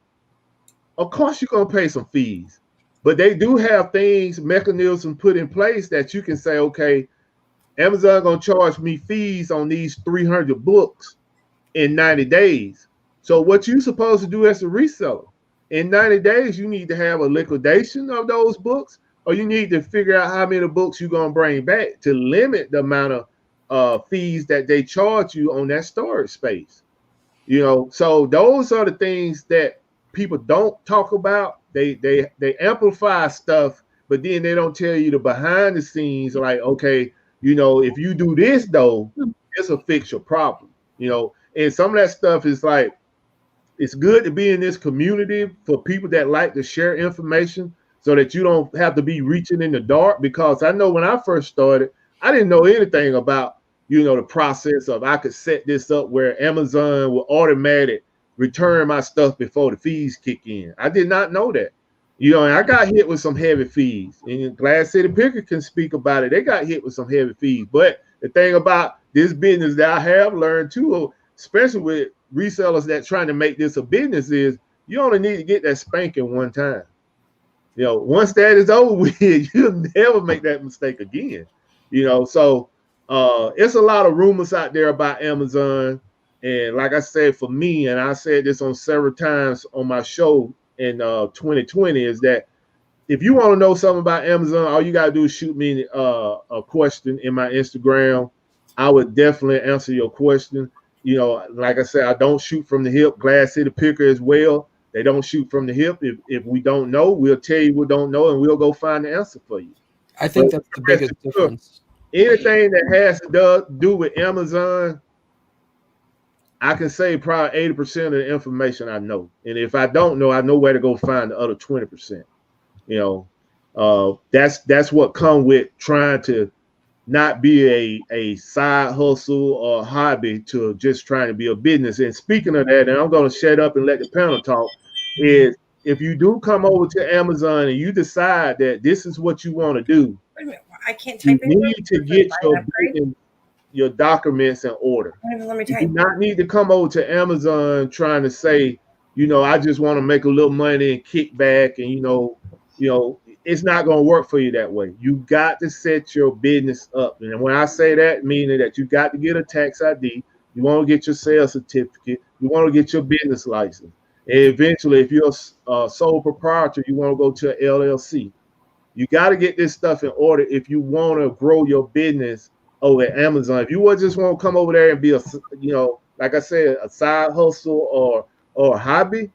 Of course, you're going to pay some fees. But they do have mechanisms put in place that you can say, okay, Amazon going to charge me fees on these 300 books in 90 days. So what you supposed to do as a reseller? In 90 days, you need to have a liquidation of those books, or you need to figure out how many books you're going to bring back to limit the amount of fees that they charge you on that storage space. So those are the things that people don't talk about. They amplify stuff, but then they don't tell you the behind the scenes, like, okay, if you do this, though, this will fix your problem. And some of that stuff is like, it's good to be in this community for people that like to share information so that you don't have to be reaching in the dark. Because I know when I first started, I didn't know anything about, the process of I could set this up where Amazon will automatic return my stuff before the fees kick in. I did not know that. And I got hit with some heavy fees. And Glass City Picker can speak about it. They got hit with some heavy fees. But the thing about this business that I have learned too, especially with resellers that trying to make this a business, is you only need to get that spanking one time. Once that is over with, you'll never make that mistake again. So it's a lot of rumors out there about Amazon. And like I said, for me, and I said this on several times on my show in 2020, is that if you want to know something about Amazon, all you got to do is shoot me a question in my Instagram. I would definitely answer your question. Like I said, I don't shoot from the hip. Glass City Picker as well. They don't shoot from the hip. If we don't know, we'll tell you we don't know, and we'll go find the answer for you. I think that's the biggest difference. Anything that has to do with Amazon, I can say probably 80% of the information I know. And if I don't know, I know where to go find the other 20%. You know, that's what come with trying to not be a side hustle or hobby to just trying to be a business. And speaking of that, and I'm going to shut up and let the panel talk, is if you do come over to Amazon and you decide that this is what you want to do, Wait a minute, I can't you type anymore. need to get your documents in order. Let me You type. do not need to come over to Amazon trying to say, you know, I just want to make a little money and kick back, and you know, it's not going to work for you that way. You got to set your business up, and when I say that, meaning that you got to get a tax ID, you want to get your sales certificate, you want to get your business license, and eventually, if you're a sole proprietor, you want to go to an LLC. You got to get this stuff in order if you want to grow your business over at Amazon. If you would just want to come over there and be a, you know, like I said, a side hustle or a hobby,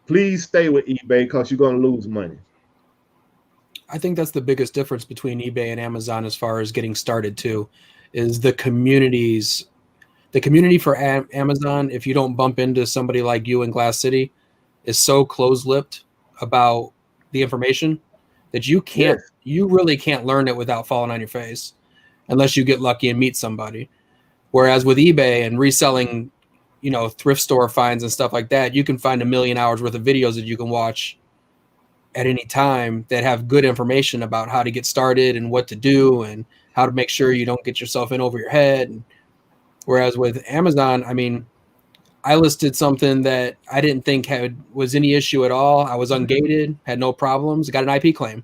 please stay with eBay because you're going to lose money. I think that's the biggest difference between eBay and Amazon as far as getting started too, is the communities. The community for Amazon, if you don't bump into somebody like you in Glass City, is so close-lipped about the information that you really can't learn it without falling on your face unless you get lucky and meet somebody. Whereas with eBay and reselling, you know, thrift store finds and stuff like that, you can find 1 million hours worth of videos that you can watch at any time that have good information about how to get started and what to do and how to make sure you don't get yourself in over your head. Whereas with Amazon, I mean, I listed something that I didn't think was any issue at all. I was ungated, had no problems, got an IP claim.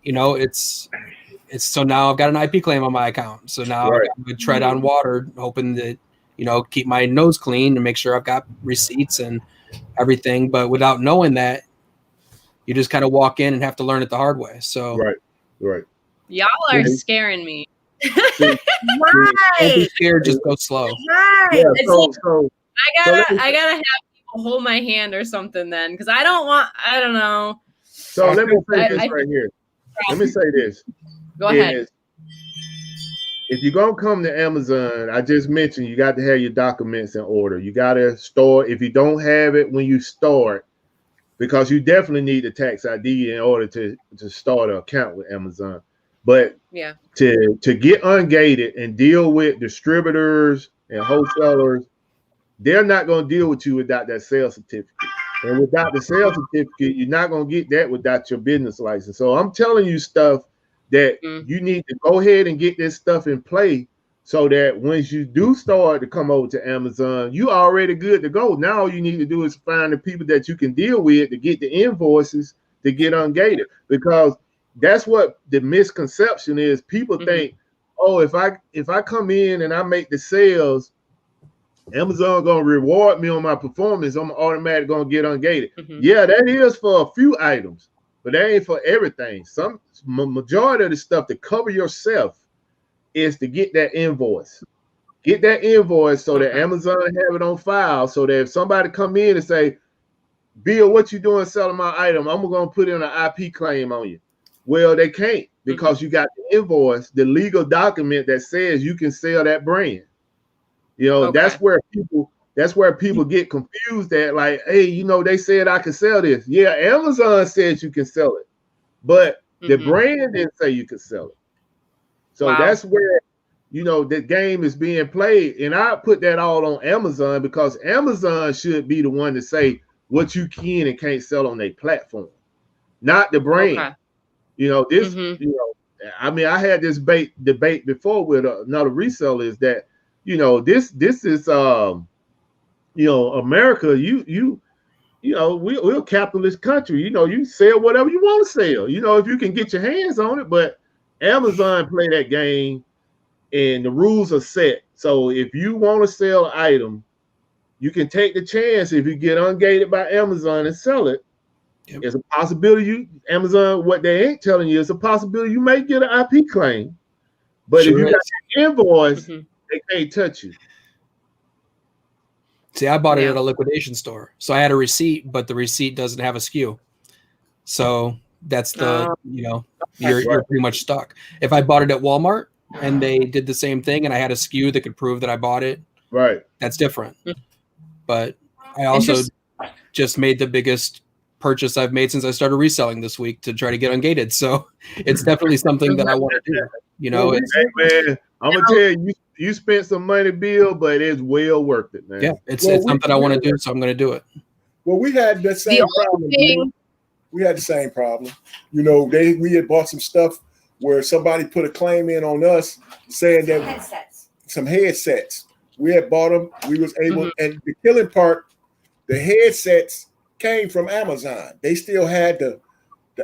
You know, it's so now I've got an IP claim on my account. So now I would tread on water, hoping that, you know, keep my nose clean and make sure I've got receipts and everything. But without knowing that, you just kind of walk in and have to learn it the hard way. So right. Y'all are scaring me. See, don't be scared, just go slow. Right. yeah, so I gotta have people hold my hand or something then, because I don't know. So let me say this right here. Let me say this. Go ahead. If you're gonna come to Amazon, I just mentioned you got to have your documents in order. You got to store. If you don't have it when you start, because you definitely need the tax ID in order to start an account with Amazon. But yeah, to get ungated and deal with distributors and wholesalers, they're not going to deal with you without that sales certificate. And without the sales certificate, you're not going to get that without your business license. So I'm telling you stuff that you need to go ahead and get this stuff in play so that once you do start to come over to Amazon, you already good to go. Now all you need to do is find the people that you can deal with to get the invoices to get ungated, because that's what the misconception is. People think, oh, if I come in and I make the sales, Amazon gonna reward me on my performance. I'm automatically gonna get ungated. Yeah, that is for a few items, but that ain't for everything. Some majority of the stuff to cover yourself is to get that invoice. Get that invoice so that Amazon have it on file, so that if somebody come in and say, Bill, what you doing selling my item? I'm gonna put in an IP claim on you. Well, they can't, because you got the invoice, the legal document that says you can sell that brand. You know, that's where people get confused at, like, hey, you know, they said I could sell this. Yeah, Amazon said you can sell it, but the brand didn't say you could sell it. So that's where, you know, the game is being played. And I put that all on Amazon, because Amazon should be the one to say what you can and can't sell on their platform, not the brand. You know, this, you know, I mean, I had this debate before with another reseller, is that, you know, this is, you know, America, you know, we're a capitalist country. You know, you sell whatever you want to sell, you know, if you can get your hands on it. But Amazon play that game, and the rules are set. So if you want to sell an item, you can take the chance. If you get ungated by Amazon and sell it, it's a possibility Amazon, what they ain't telling you, is a possibility you may get an IP claim. But if you got an invoice, they can't touch you. See, I bought it at a liquidation store. So I had a receipt, but the receipt doesn't have a SKU. So That's the That's you're pretty much stuck. If I bought it at Walmart and they did the same thing and I had a SKU that could prove that I bought it, Right. that's different. But I also just made the biggest purchase I've made since I started reselling this week to try to get ungated. So it's definitely something that I want to do. Hey man, I'm gonna tell you, you spent some money, Bill, but it's well worth it, man. Yeah, it's something I want to do, so I'm going to do it. Well, we had the same problem. We had the same problem. We had bought some stuff where somebody put a claim in on us saying that some headsets. We had bought them. We was able, and the killing part, the headsets came from Amazon. They still had the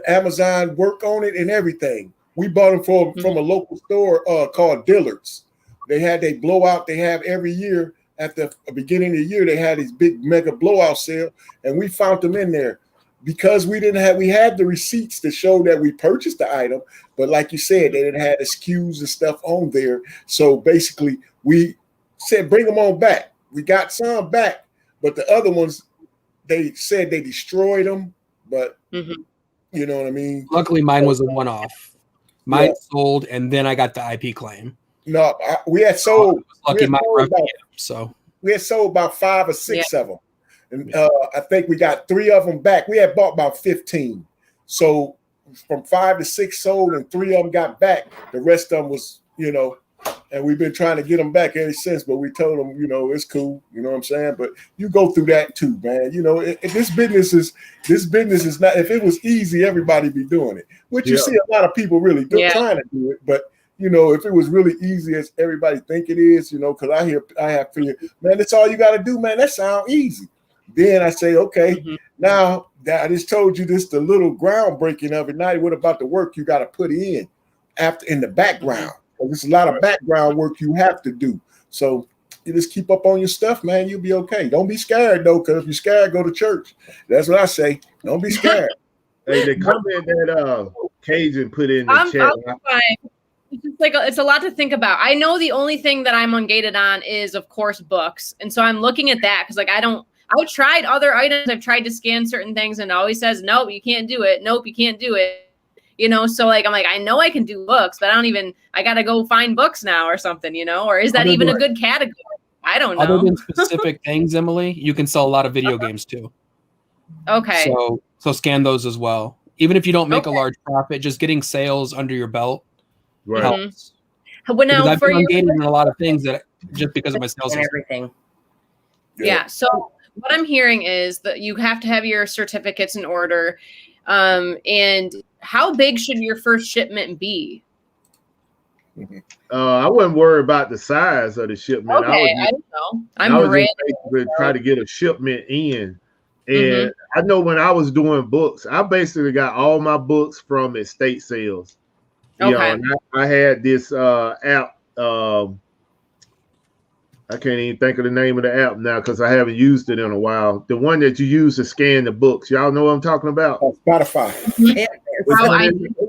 Amazon work on it and everything. We bought them from a local store called Dillard's. They had a blowout they have every year at the beginning of the year. They had these big mega blowout sale, and we found them in there because we had the receipts to show that we purchased the item, but like you said, they didn't have the SKUs and stuff on there. So basically, we said bring them on back. We got some back, but the other ones, they said they destroyed them. But you know what I mean. Luckily, mine was a one-off. Mine sold, and then I got the IP claim. No, we had sold. Lucky my we had sold about 5 or 6 of them, and I think we got 3 of them back. We had bought about 15, so from 5 to 6 sold, and 3 of them got back. The rest of them was, and we've been trying to get them back ever since. But we told them, it's cool. You know what I'm saying? But you go through that too, man. This business is not. If it was easy, everybody be doing it. Which you see a lot of people really trying to do it, but. If it was really easy as everybody think it is, because I have fear, man, that's all you got to do, man. That sounds easy. Then I say, okay, now that I just told you this, the little groundbreaking of it. Now, what about the work you got to put in in the background? There's a lot of background work you have to do. So you just keep up on your stuff, man. You'll be okay. Don't be scared though, because if you're scared, go to church. That's what I say. Don't be scared. Hey, the comment that Cajun put in the chat. I'm fine. It's just it's a lot to think about. I know the only thing that I'm ungated on is, of course, books. And so I'm looking at that because I've tried other items. I've tried to scan certain things and it always says, nope, you can't do it. Nope, you can't do it. So I'm like, I know I can do books, but I got to go find books now or something, or is that even a good category? I don't know. Other than specific things, Emily, you can sell a lot of video games too. Okay. So scan those as well. Even if you don't make a large profit, just getting sales under your belt. Right. Helps. Well, now I've been ungated in a lot of things that just because of my sales and everything. Yeah. So what I'm hearing is that you have to have your certificates in order. And how big should your first shipment be? I wouldn't worry about the size of the shipment. Okay, I don't know. I was just basically try to get a shipment in. And I know when I was doing books, I basically got all my books from estate sales. And I had this app. I can't even think of the name of the app now because I haven't used it in a while. The one that you use to scan the books. Y'all know what I'm talking about? Spotify. Yeah,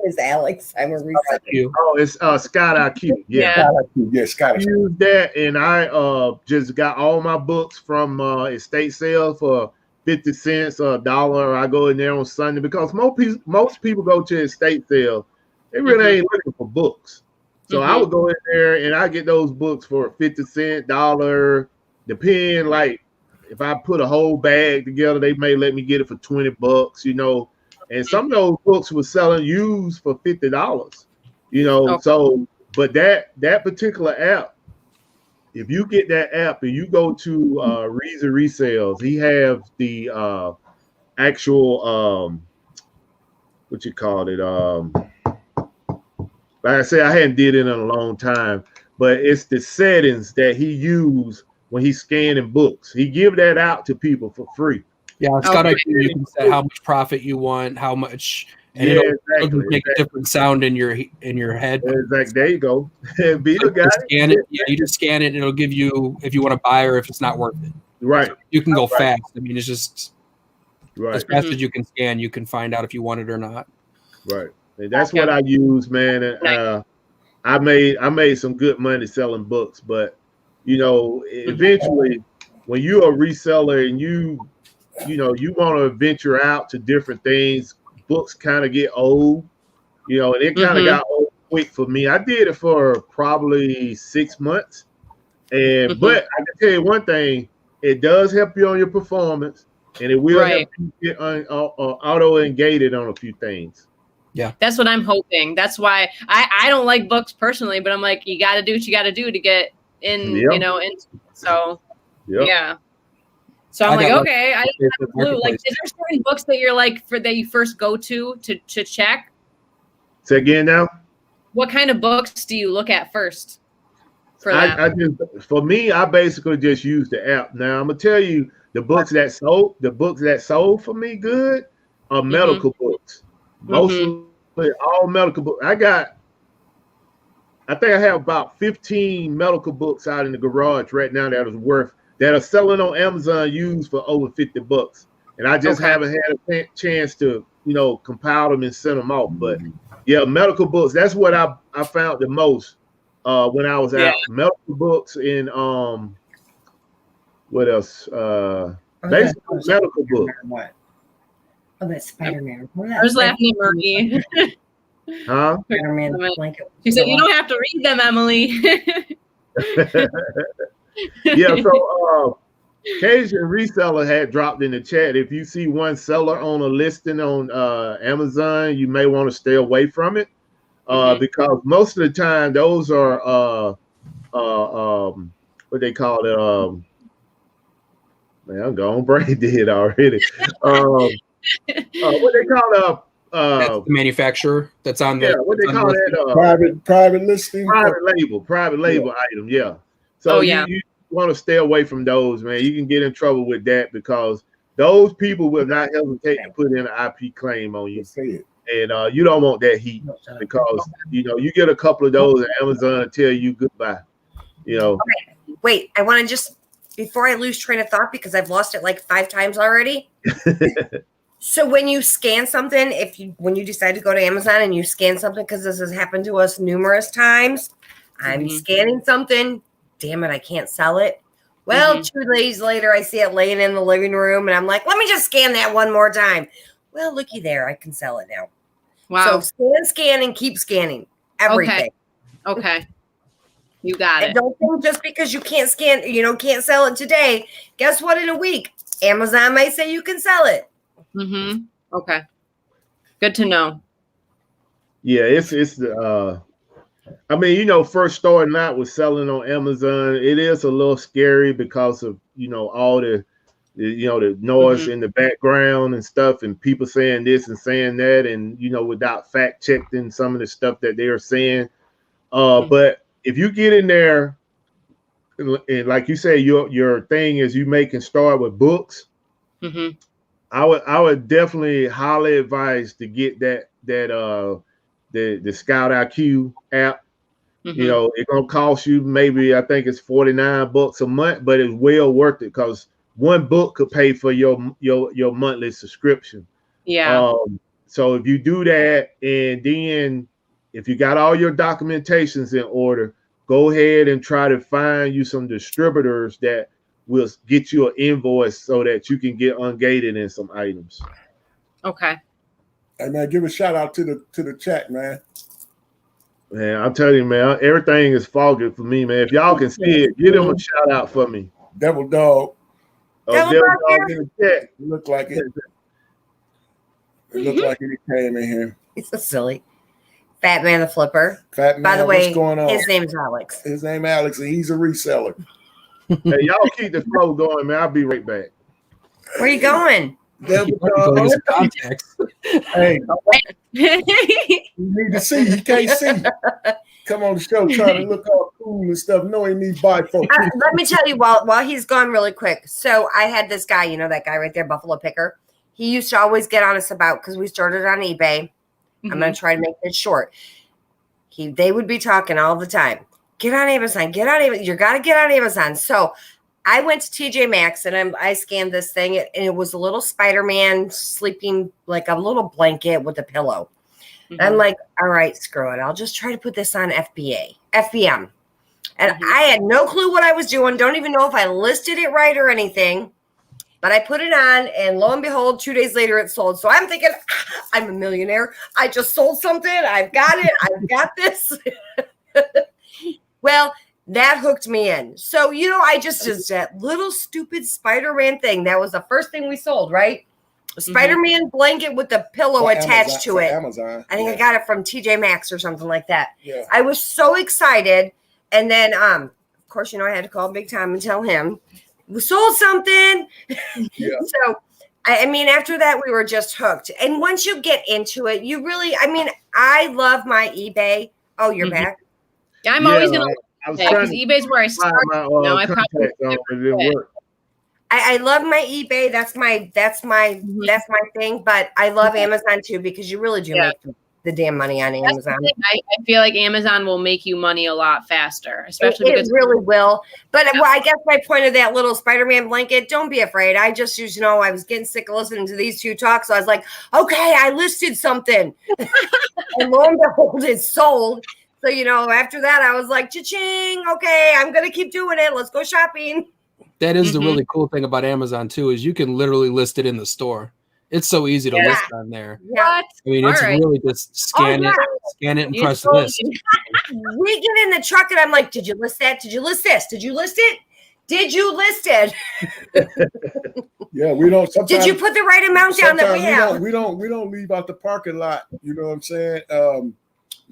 is Alex. I'm a reseller. Oh, it's Scott IQ. Yeah. Scott IQ. Yeah, Scott IQ. I used that, and I just got all my books from estate sale for 50 cents or $1. I go in there on Sunday because most people go to estate sale. They really ain't looking for books. So I would go in there and I get those books for 50 cents, $1. Depend, like if I put a whole bag together, they may let me get it for $20, And some of those books were selling used for $50, So, but that particular app, if you get that app and you go to Reason Resales, he have the actual what you call it like I said, I hadn't did it in a long time, but it's the settings that he used when he's scanning books. He give that out to people for free. Yeah, it's got you can set how much profit you want, how much, and it'll make a different sound in your head. Exactly. There you go. Bill got it. Scan it. Yeah, you just scan it, and it'll give you if you want to buy or if it's not worth it. Right. So you can go fast. I mean, it's just as fast as you can scan. You can find out if you want it or not. Right. And that's what I use, man. And I made some good money selling books, but eventually, when you're a reseller and you want to venture out to different things, books kind of get old, and it kind of got old quick for me. I did it for probably 6 months, but I can tell you one thing: it does help you on your performance, and it will help you get auto engaged on a few things. Yeah, that's what I'm hoping. That's why I don't like books personally, but I'm like, you got to do what you got to do to get in, and so yeah. So I'm like, okay, I didn't have a clue. Like, is there certain books that you're like that you first go to check? Say again now. What kind of books do you look at first? For that? For me, I basically just use the app. Now I'm gonna tell you the books that sold for me good are medical books. Mostly all medical books. I think I have about 15 medical books out in the garage right now that are selling on Amazon used for over $50. And I just haven't had a chance to, compile them and send them off. But yeah, medical books, that's what I found the most when I was out. Medical books and what else? Basically medical books. What? Oh, that's Spider-Man. I was laughing at Murphy. Huh? Spider-Man blanket. She said, "You don't have to read them, Emily." Yeah, so Cajun Reseller had dropped in the chat. If you see one seller on a listing on Amazon, you may want to stay away from it because most of the time those are what they call it. Man, I'm gone. Brain dead already. What they call that's the manufacturer that's on the what they call that private listing, private label item. Yeah. So you want to stay away from those, man. You can get in trouble with that because those people will not hesitate to put in an IP claim on you. And you don't want that heat because you get a couple of those and Amazon will tell you goodbye. Okay. Wait, I want to just before I lose train of thought because I've lost it like 5 times already. So when you scan something, when you decide to go to Amazon and you scan something, because this has happened to us numerous times, I'm scanning something. Damn it, I can't sell it. Well, 2 days later, I see it laying in the living room, and I'm like, let me just scan that one more time. Well, looky there, I can sell it now. Wow. So scan, and keep scanning everything. Okay. You got it. And don't think just because you can't scan, can't sell it today. Guess what? In a week, Amazon might say you can sell it. Okay. Good to know. Yeah, it's I mean, first starting out with selling on Amazon, it is a little scary because of, all the noise in the background and stuff and people saying this and saying that and, without fact checking some of the stuff that they're saying. But if you get in there and like you say, your thing is you can start with books. I would definitely highly advise to get the Scout IQ app. It's gonna cost you maybe I think it's $49 a month, but it's well worth it because one book could pay for your monthly subscription. Yeah. So if you do that, and then if you got all your documentations in order, go ahead and try to find you some distributors that will get you an invoice so that you can get ungated in some items. Okay. Hey man, give a shout out to the chat, man. Man, I'm telling you, man, everything is foggy for me, man. If y'all can see it, give them a shout out for me. Devil Dog. Oh, Devil Dog in the chat. It looked like it. It looked like it came in here. He's so silly. Fat Man the Flipper. Fat Man, by the way, what's going on? His name's Alex. His name Alex, and he's a reseller. Hey, y'all keep the flow going, man. I'll be right back. Where you going? Devil Dog. Hey, you need to see. He can't see. Come on the show trying to look all cool and stuff. No, he needs bifolk. Let me tell you while he's gone really quick. So I had this guy, that guy right there, Buffalo Picker. He used to always get on us about because we started on eBay. I'm going to try to make this short. They would be talking all the time. Get on Amazon. Get on Amazon. You got to get on Amazon. So I went to TJ Maxx and I scanned this thing, and it was a little Spider-Man sleeping like a little blanket with a pillow. And I'm like, all right, screw it. I'll just try to put this on FBM. And I had no clue what I was doing. Don't even know if I listed it right or anything. But I put it on, and lo and behold, 2 days later, it sold. So I'm thinking, I'm a millionaire. I just sold something. I've got it. I've got this. Well, that hooked me in. So, I just did that little stupid Spider-Man thing. That was the first thing we sold, right? A Spider-Man blanket with a pillow attached to it. Amazon. I think I got it from TJ Maxx or something like that. Yeah. I was so excited. And then, of course, I had to call Big Tom and tell him we sold something. Yeah. So, I mean, after that, we were just hooked. And once you get into it, you really, I love my eBay. Oh, you're back? I'm always going to because eBay's where I started. I probably didn't work. I love my eBay. That's my thing. But I love Amazon too, because you really do make the damn money on Amazon. I feel like Amazon will make you money a lot faster, especially because it really will. But I guess my point of that little Spider-Man blanket, don't be afraid. I just used, I was getting sick of listening to these two talk. So I was like, okay, I listed something. And lo and behold, it sold. So, after that, I was like, cha-ching. Okay, I'm going to keep doing it. Let's go shopping. That is the really cool thing about Amazon too, is you can literally list it in the store. It's so easy to list on there. Yeah. What? I mean, it's really just scan it and press list. We get in the truck and I'm like, did you list that? Did you list this? Did you list it? Did you list it? Yeah, we don't. Did you put the right amount down that we have? We don't leave out the parking lot. You know what I'm saying?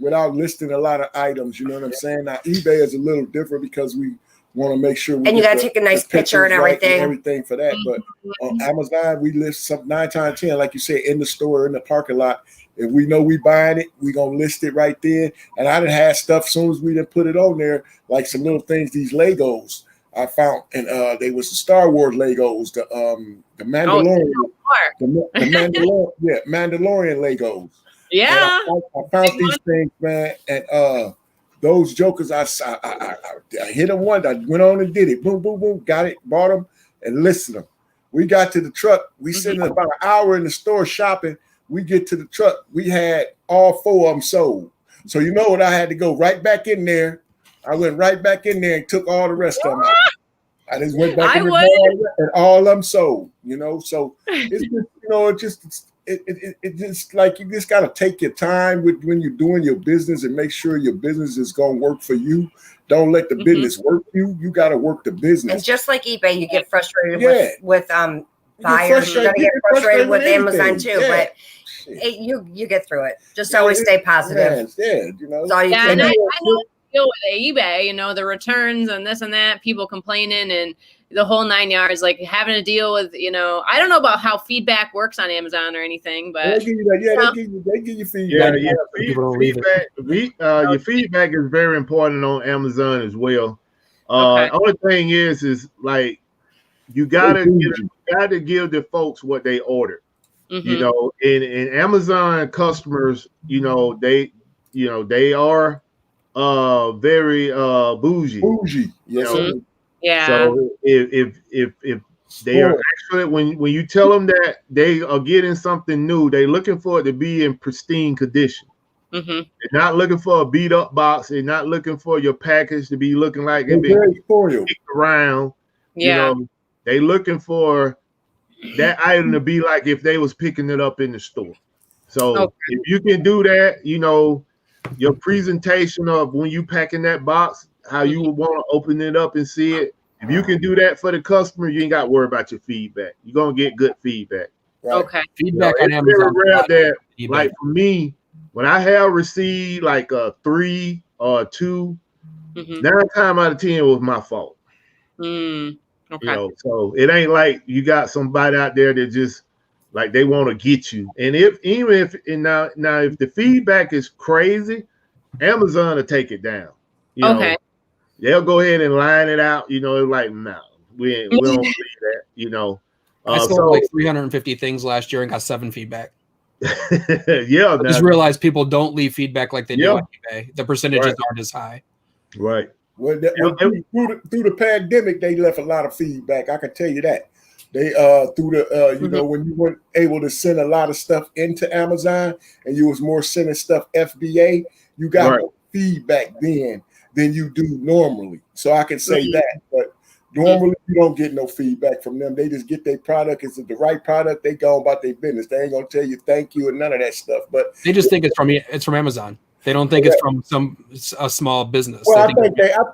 Without listing a lot of items. You know what I'm saying? Now eBay is a little different because we want to make sure we you got to take a nice picture and everything. And everything for that. But on Amazon, we list some 9 times 10, like you said, in the store, in the parking lot. If we know we buying it, we gonna list it right there. And I done had stuff as soon as we didn't put it on there, like some little things, these Legos I found, and they was the Star Wars Legos, the Mandalorian, the Mandalorian Legos. Yeah, I found these things, man, and those jokers, I hit them once. I went on and did it. Boom, boom, boom. Got it, bought them, and listed them. We got to the truck. We sitting about an hour in the store shopping. We get to the truck. We had all 4 of them sold. So you know what? I had to go right back in there. I went right back in there and took all the rest of them out. I just went back in there and all of them sold. So it's just, it's just like you just got to take your time when you're doing your business and make sure your business is going to work for you. Don't let the business work you. You got to work the business. And just like eBay, you get frustrated with buyers. You're going to get frustrated with Amazon too, but you get through it. Just always stay positive. And I know deal with eBay, the returns and this and that, people complaining and the whole 9 yards, like having to deal with, I don't know about how feedback works on Amazon or anything, but they give you feedback. Feedback. Your feedback is very important on Amazon as well. Only thing is like you gotta give the folks what they ordered. And Amazon customers, they are very bougie. Yes. Yeah. So if they are actually when you tell them that they are getting something new, they're looking for it to be in pristine condition. They're not looking for a beat up box. They're not looking for your package to be looking like it's been kicked around. Yeah. They looking for that item to be like if they was picking it up in the store. So if you can do that, your presentation of when you packing that box, how you would want to open it up and see it. If you can do that for the customer, you ain't got to worry about your feedback. You're going to get good feedback. Right? Okay. Feedback on Amazon. Like for me, when I have received like a 3 or 2, 9 times out of 10 was my fault. Okay. So it ain't like you got somebody out there that just like they want to get you. And if the feedback is crazy, Amazon will take it down. They'll go ahead and line it out. Like no, we don't believe that. I sold like 350 things last year and got 7 feedback. I I just realized people don't leave feedback like they do on eBay. The percentages aren't as high. Right. Well, through the pandemic, they left a lot of feedback. I can tell you that. They through the when you weren't able to send a lot of stuff into Amazon and you was more sending stuff FBA, you got more feedback then than you do normally. So I can say that. But Normally, you don't get no feedback from them. They just get their product. Is it the right product? They go about their business. They ain't gonna tell you thank you and none of that stuff. But they just think it's from Amazon. They don't think it's from a small business. Well, I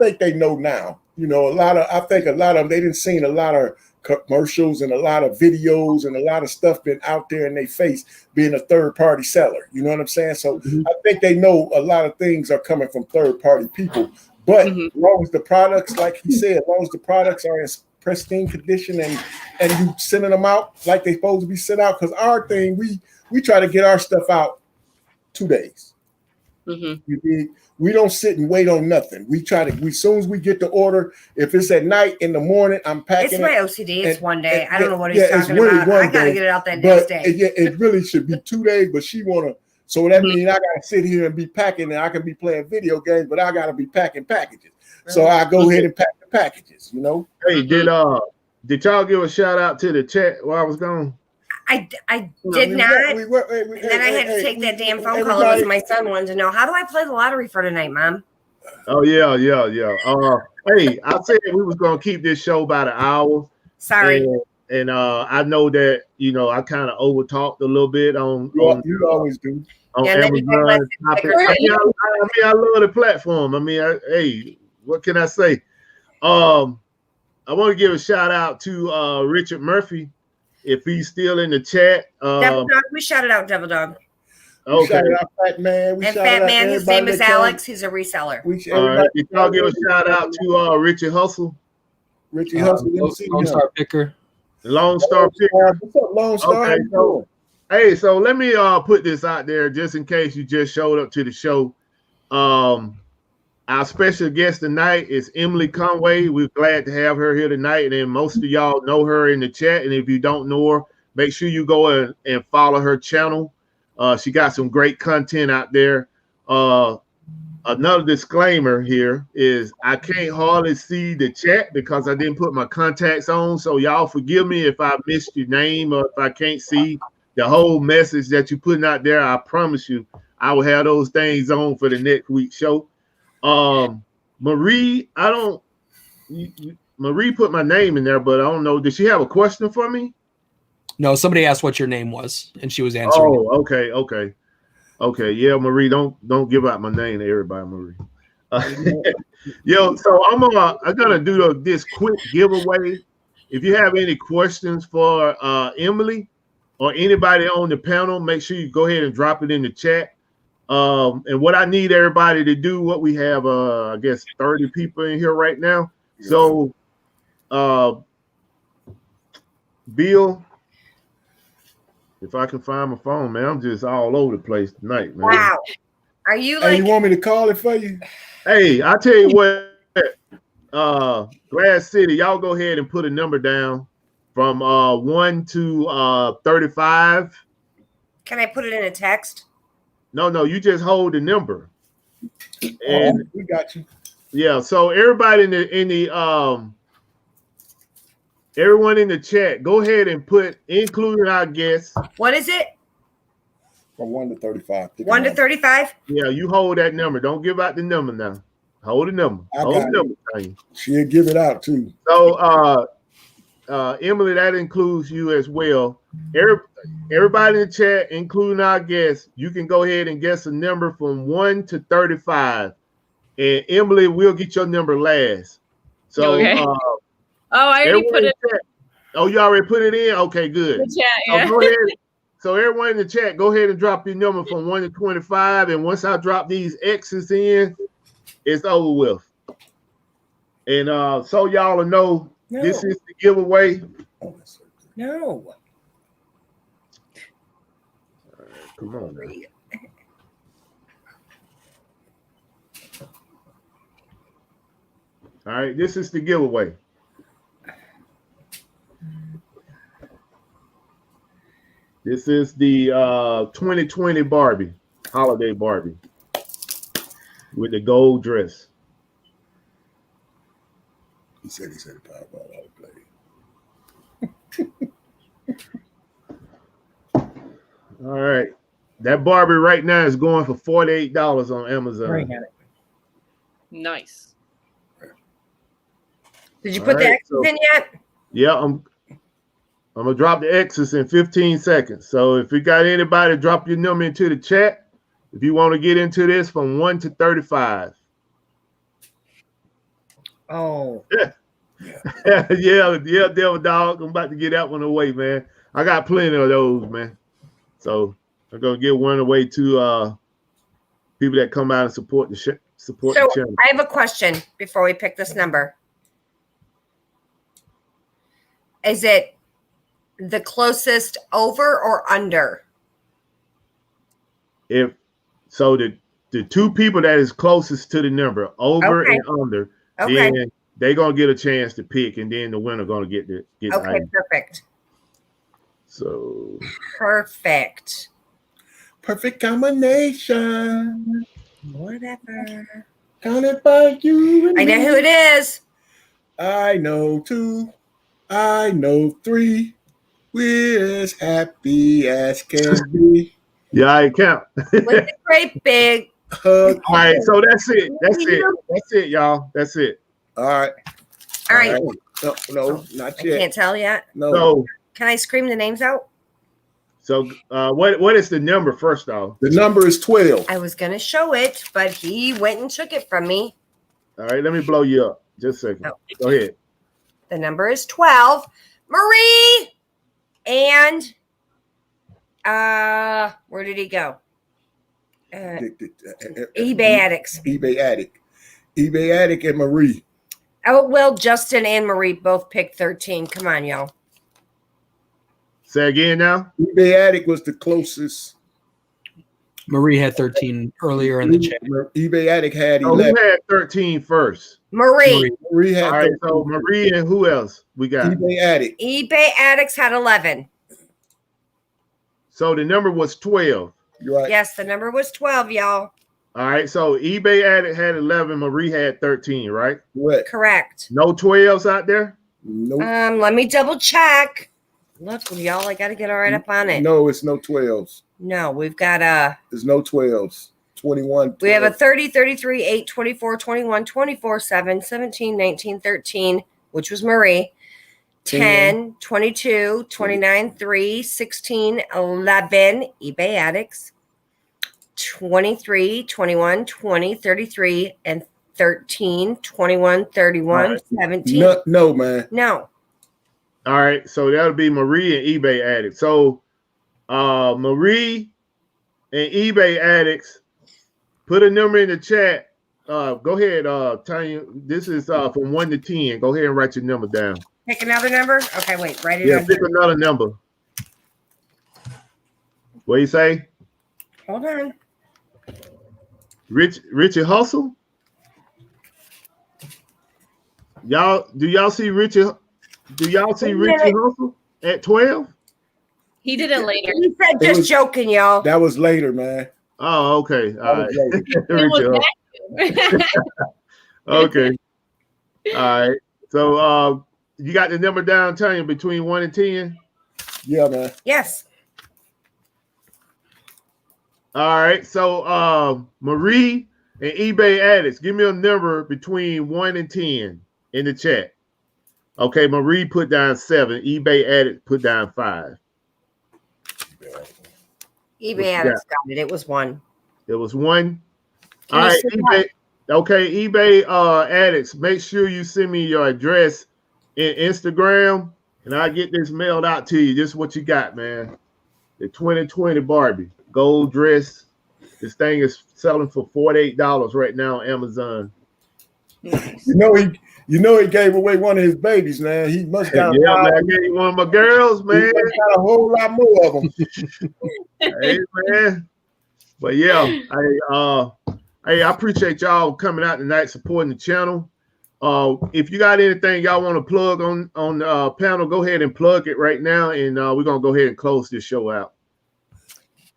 think they know now. You know, I think a lot of them, they didn't seen a lot of commercials and a lot of videos and a lot of stuff been out there in their face being a third party seller. You know what I'm saying? So I think they know a lot of things are coming from third party people. But as long as the products, like he said, as long as the products are in pristine condition and you sending them out like they're supposed to be sent out, because our thing, we try to get our stuff out 2 days. We don't sit and wait on nothing. We as soon as we get the order, if it's at night, in the morning, I'm packing. It's my OCD. It's one day. I don't know what he's talking really about. I gotta get it out that next day. It really should be 2 days, but she wanna. So that means I gotta sit here and be packing, and I can be playing video games, but I gotta be packing packages. So I go ahead and pack the packages. You know. Hey, did y'all give a shout out to the chat while I was gone? I did not. And then I had to take that damn phone call. It was my son wanted to know, how do I play the lottery for tonight, Mom? Oh yeah. Hey, I said we was gonna keep this show about an hour. Sorry. And I know that I kind of over talked a little bit on. You always do. On Amazon. I love the platform. Hey, what can I say? I want to give a shout out to Richard Murphy. If he's still in the chat, Devil Dog, we shouted out Devil Dog. Okay. Shouted out Fat Man. Fat Man, his name is Alex. He's a reseller. All right. Did y'all give a shout out to Richie Hustle? Richie Hustle, Lone Star Picker. Lone Star Picker. What's up, Lone Star? Okay, so let me put this out there just in case you just showed up to the show. Our special guest tonight is Emily Conway. We're glad to have her here tonight. And then most of y'all know her in the chat. And if you don't know her, make sure you go and follow her channel. She got some great content out there. Another disclaimer here is I can't hardly see the chat because I didn't put my contacts on. So y'all forgive me if I missed your name or if I can't see the whole message that you're putting out there. I promise you I will have those things on for the next week's show. Marie, Marie put my name in there, but I don't know. Did she have a question for me? No, somebody asked what your name was, and she was answering. Oh, okay. Yeah, Marie, don't give out my name to everybody, Marie. So I'm gonna do this quick giveaway. If you have any questions for Emily or anybody on the panel, make sure you go ahead and drop it in the chat. And what I need everybody to do, what we have, I guess 30 people in here right now. So, Bill, if I can find my phone, man, I'm just all over the place tonight, man. Wow. Are you like? Hey, you want me to call it for you? Hey, I tell you what, Glass City, y'all go ahead and put a number down from 1 to 35. Can I put it in a text? No, you just hold the number. And we got you. Yeah, so everybody everyone in the chat, go ahead and put, including our guests. What is it? From 1 to 35. 1 to 35? Yeah, you hold that number. Don't give out the number now. Hold the number. She'll give it out too. So Emily, that includes you as well. Everybody in the chat, including our guests, you can go ahead and guess a number from 1 to 35. And Emily, we'll get your number last. So okay. I already put it. Oh, you already put it in? Okay, good. The chat, yeah. So go ahead. So everyone in the chat, go ahead and drop your number from 1 to 25. And once I drop these X's in, it's over with. And so y'all will know, this is the giveaway. No. All right, come on now. All right, this is the giveaway. This is the 2020 Barbie, holiday Barbie with the gold dress. He said the Powerball autoplay. All right. That Barbie right now is going for $48 on Amazon. Nice. Did you All put the right, X's in yet? Yeah, I'm gonna drop the X's in 15 seconds. So if you got anybody, drop your number into the chat. If you want to get into this from 1 to 35. Oh. yeah, Devil Dog. I'm about to get that one away, man. I got plenty of those, man. So I'm gonna give one away to people that come out and support the So channel. I have a question before we pick this number. Is it the closest over or under? If so, the two people that is closest to the number, over Okay. and under, Okay. then they're gonna get a chance to pick, and then the winner gonna get the Okay, item. perfect. So Perfect. Perfect combination. Whatever. Counted by you. And I know me. who it is. I know 2. I know 3. We're as happy as can be. yeah, I count. With a great big Hug. All right, so that's it. That's it, y'all. That's it. All right. All right. No, not I yet. can't tell yet. No. Can I scream the names out? So what is the number first off? The number is 12. I was gonna show it, but he went and took it from me. All right, let me blow you up. Just a second. Oh. Go ahead. The number is 12. Marie and where did he go? eBay Addicts. eBay Addict. eBay Addict and Marie. Oh, well, Justin and Marie both picked 13. Come on, y'all. Say again now. eBay Addict was the closest. Marie had 13 earlier in the chat. eBay Addict had So 11. who had 13 first? Marie. Marie had All right, 13. so Marie and who else we got? eBay Addict. eBay Addicts had 11. So the number was 12. You're right. Yes, the number was 12, y'all. All right, so eBay Addict had 11, Marie had 13, right? What? Correct. No 12s out there? Nope. Let me double check. Look, y'all, I got to get all right up on it. No, it's no 12s. No, we've got There's no 12s. 21. we have a 30, 33, 8, 24, 21, 24, 7, 17, 19, 13, which was Marie. 10, 22, 29, 3, 16, 11, eBay Addicts. 23, 21, 20, 33, and 13, 21, 31, Right. 17. No, man. No. All right, so that'll be Marie and eBay Addicts. So Marie and eBay Addicts, put a number in the chat. Go ahead, Tanya. This is from 1 to 10. Go ahead and write your number down. Pick another number? Okay, wait. Write it Yeah, down pick here. another number. What you say? Hold on. Richie Hustle? Do y'all see Richie Hustle at 12? He did it later. He said just joking, y'all. That was later, man. Oh, okay. All right. It Richie was Hustle. Okay. All right. So you got the number down, Tanya, between 1 and 10? Yeah, man. Yes. All right. So Marie and eBay Addicts, give me a number between 1 and 10 in the chat. Okay, Marie put down 7. eBay Addict put down 5. eBay Addicts got it. It was 1. It was 1. Can All you right, see eBay. that? Okay, eBay Addicts, make sure you send me your address in Instagram, and I'll get this mailed out to you. This is what you got, man. The 2020 Barbie gold dress. This thing is selling for $48 right now on Amazon. Nice. You know he gave away one of his babies, man. He must got Yeah, man, I gave you one of my girls, he man. must got a whole lot more of them. Hey, man. But yeah, I appreciate y'all coming out tonight, supporting the channel. If you got anything y'all want to plug on the panel, go ahead and plug it right now, and we're gonna go ahead and close this show out.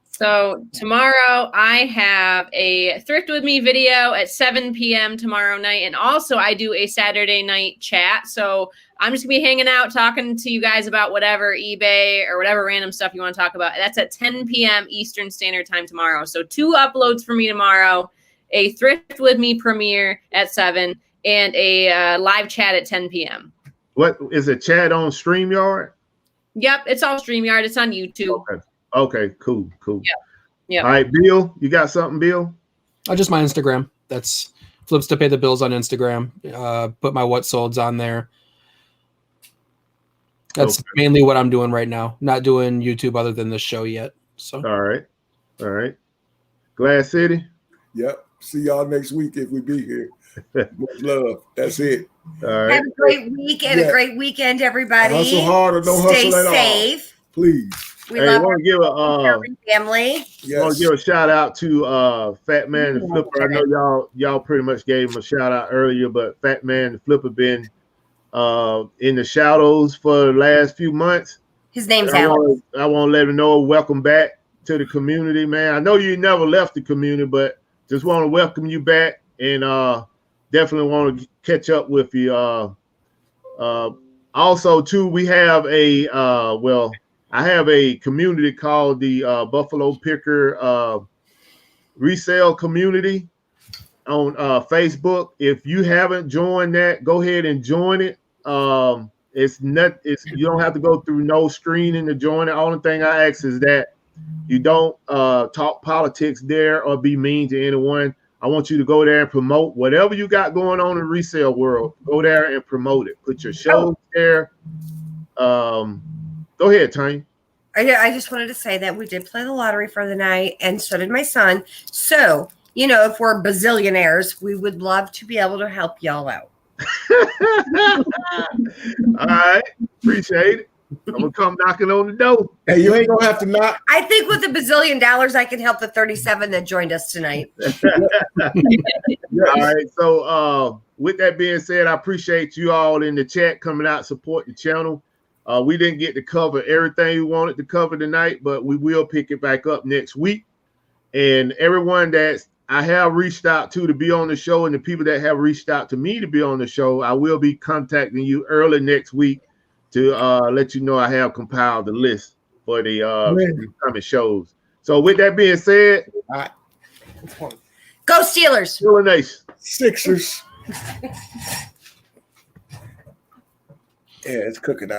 So tomorrow I have a Thrift With Me video at 7 p.m. tomorrow night. And also I do a Saturday night chat. So I'm just gonna be hanging out, talking to you guys about whatever eBay or whatever random stuff you want to talk about. That's at 10 p.m. Eastern Standard Time tomorrow. So 2 uploads for me tomorrow, a Thrift With Me premiere at 7, and a live chat at 10 p.m. What is a chat on StreamYard? Yep, it's all StreamYard. It's on YouTube. Okay, cool. Yep. All right, Bill, you got something, Bill? Just my Instagram. That's Flips to Pay the Bills on Instagram. Put my what solds on there. That's mainly what I'm doing right now. Not doing YouTube other than this show yet. So All right. Glass City. Yep. See y'all next week if we be here. Much love. That's it. All right. Have a great week and a great weekend, everybody. Hustle hard or don't Stay hustle at safe. all. Please. We Hey, love want to give our family. Yes. want to give a shout out to Fat Man the Flipper. I know y'all pretty much gave him a shout out earlier, but Fat Man the Flipper been in the shadows for the last few months. His name's Alex. I want to let him know welcome back to the community, man. I know you never left the community, but just want to welcome you back and definitely want to catch up with you. Also, too, we have I have a community called the Buffalo Picker Resale Community on Facebook. If you haven't joined that, go ahead and join it. You don't have to go through no screening to join it. Only thing I ask is that you don't talk politics there or be mean to anyone. I want you to go there and promote whatever you got going on in the resale world. Go there and promote it. Put your shows there. Go ahead, Tanya. I just wanted to say that we did play the lottery for the night, and so did my son. So, if we're bazillionaires, we would love to be able to help y'all out. All right. Appreciate it. I'm going to come knocking on the door. Hey, you ain't going to have to knock. I think with $1 billion, I can help the 37 that joined us tonight. All right. So with that being said, I appreciate you all in the chat coming out support the channel. We didn't get to cover everything we wanted to cover tonight, but we will pick it back up next week. And everyone that I have reached out to be on the show and the people that have reached out to me to be on the show, I will be contacting you early next week to let you know I have compiled the list for the coming shows. So with that being said, go Steelers. Steeler Nation. Sixers. Yeah, it's cooking out.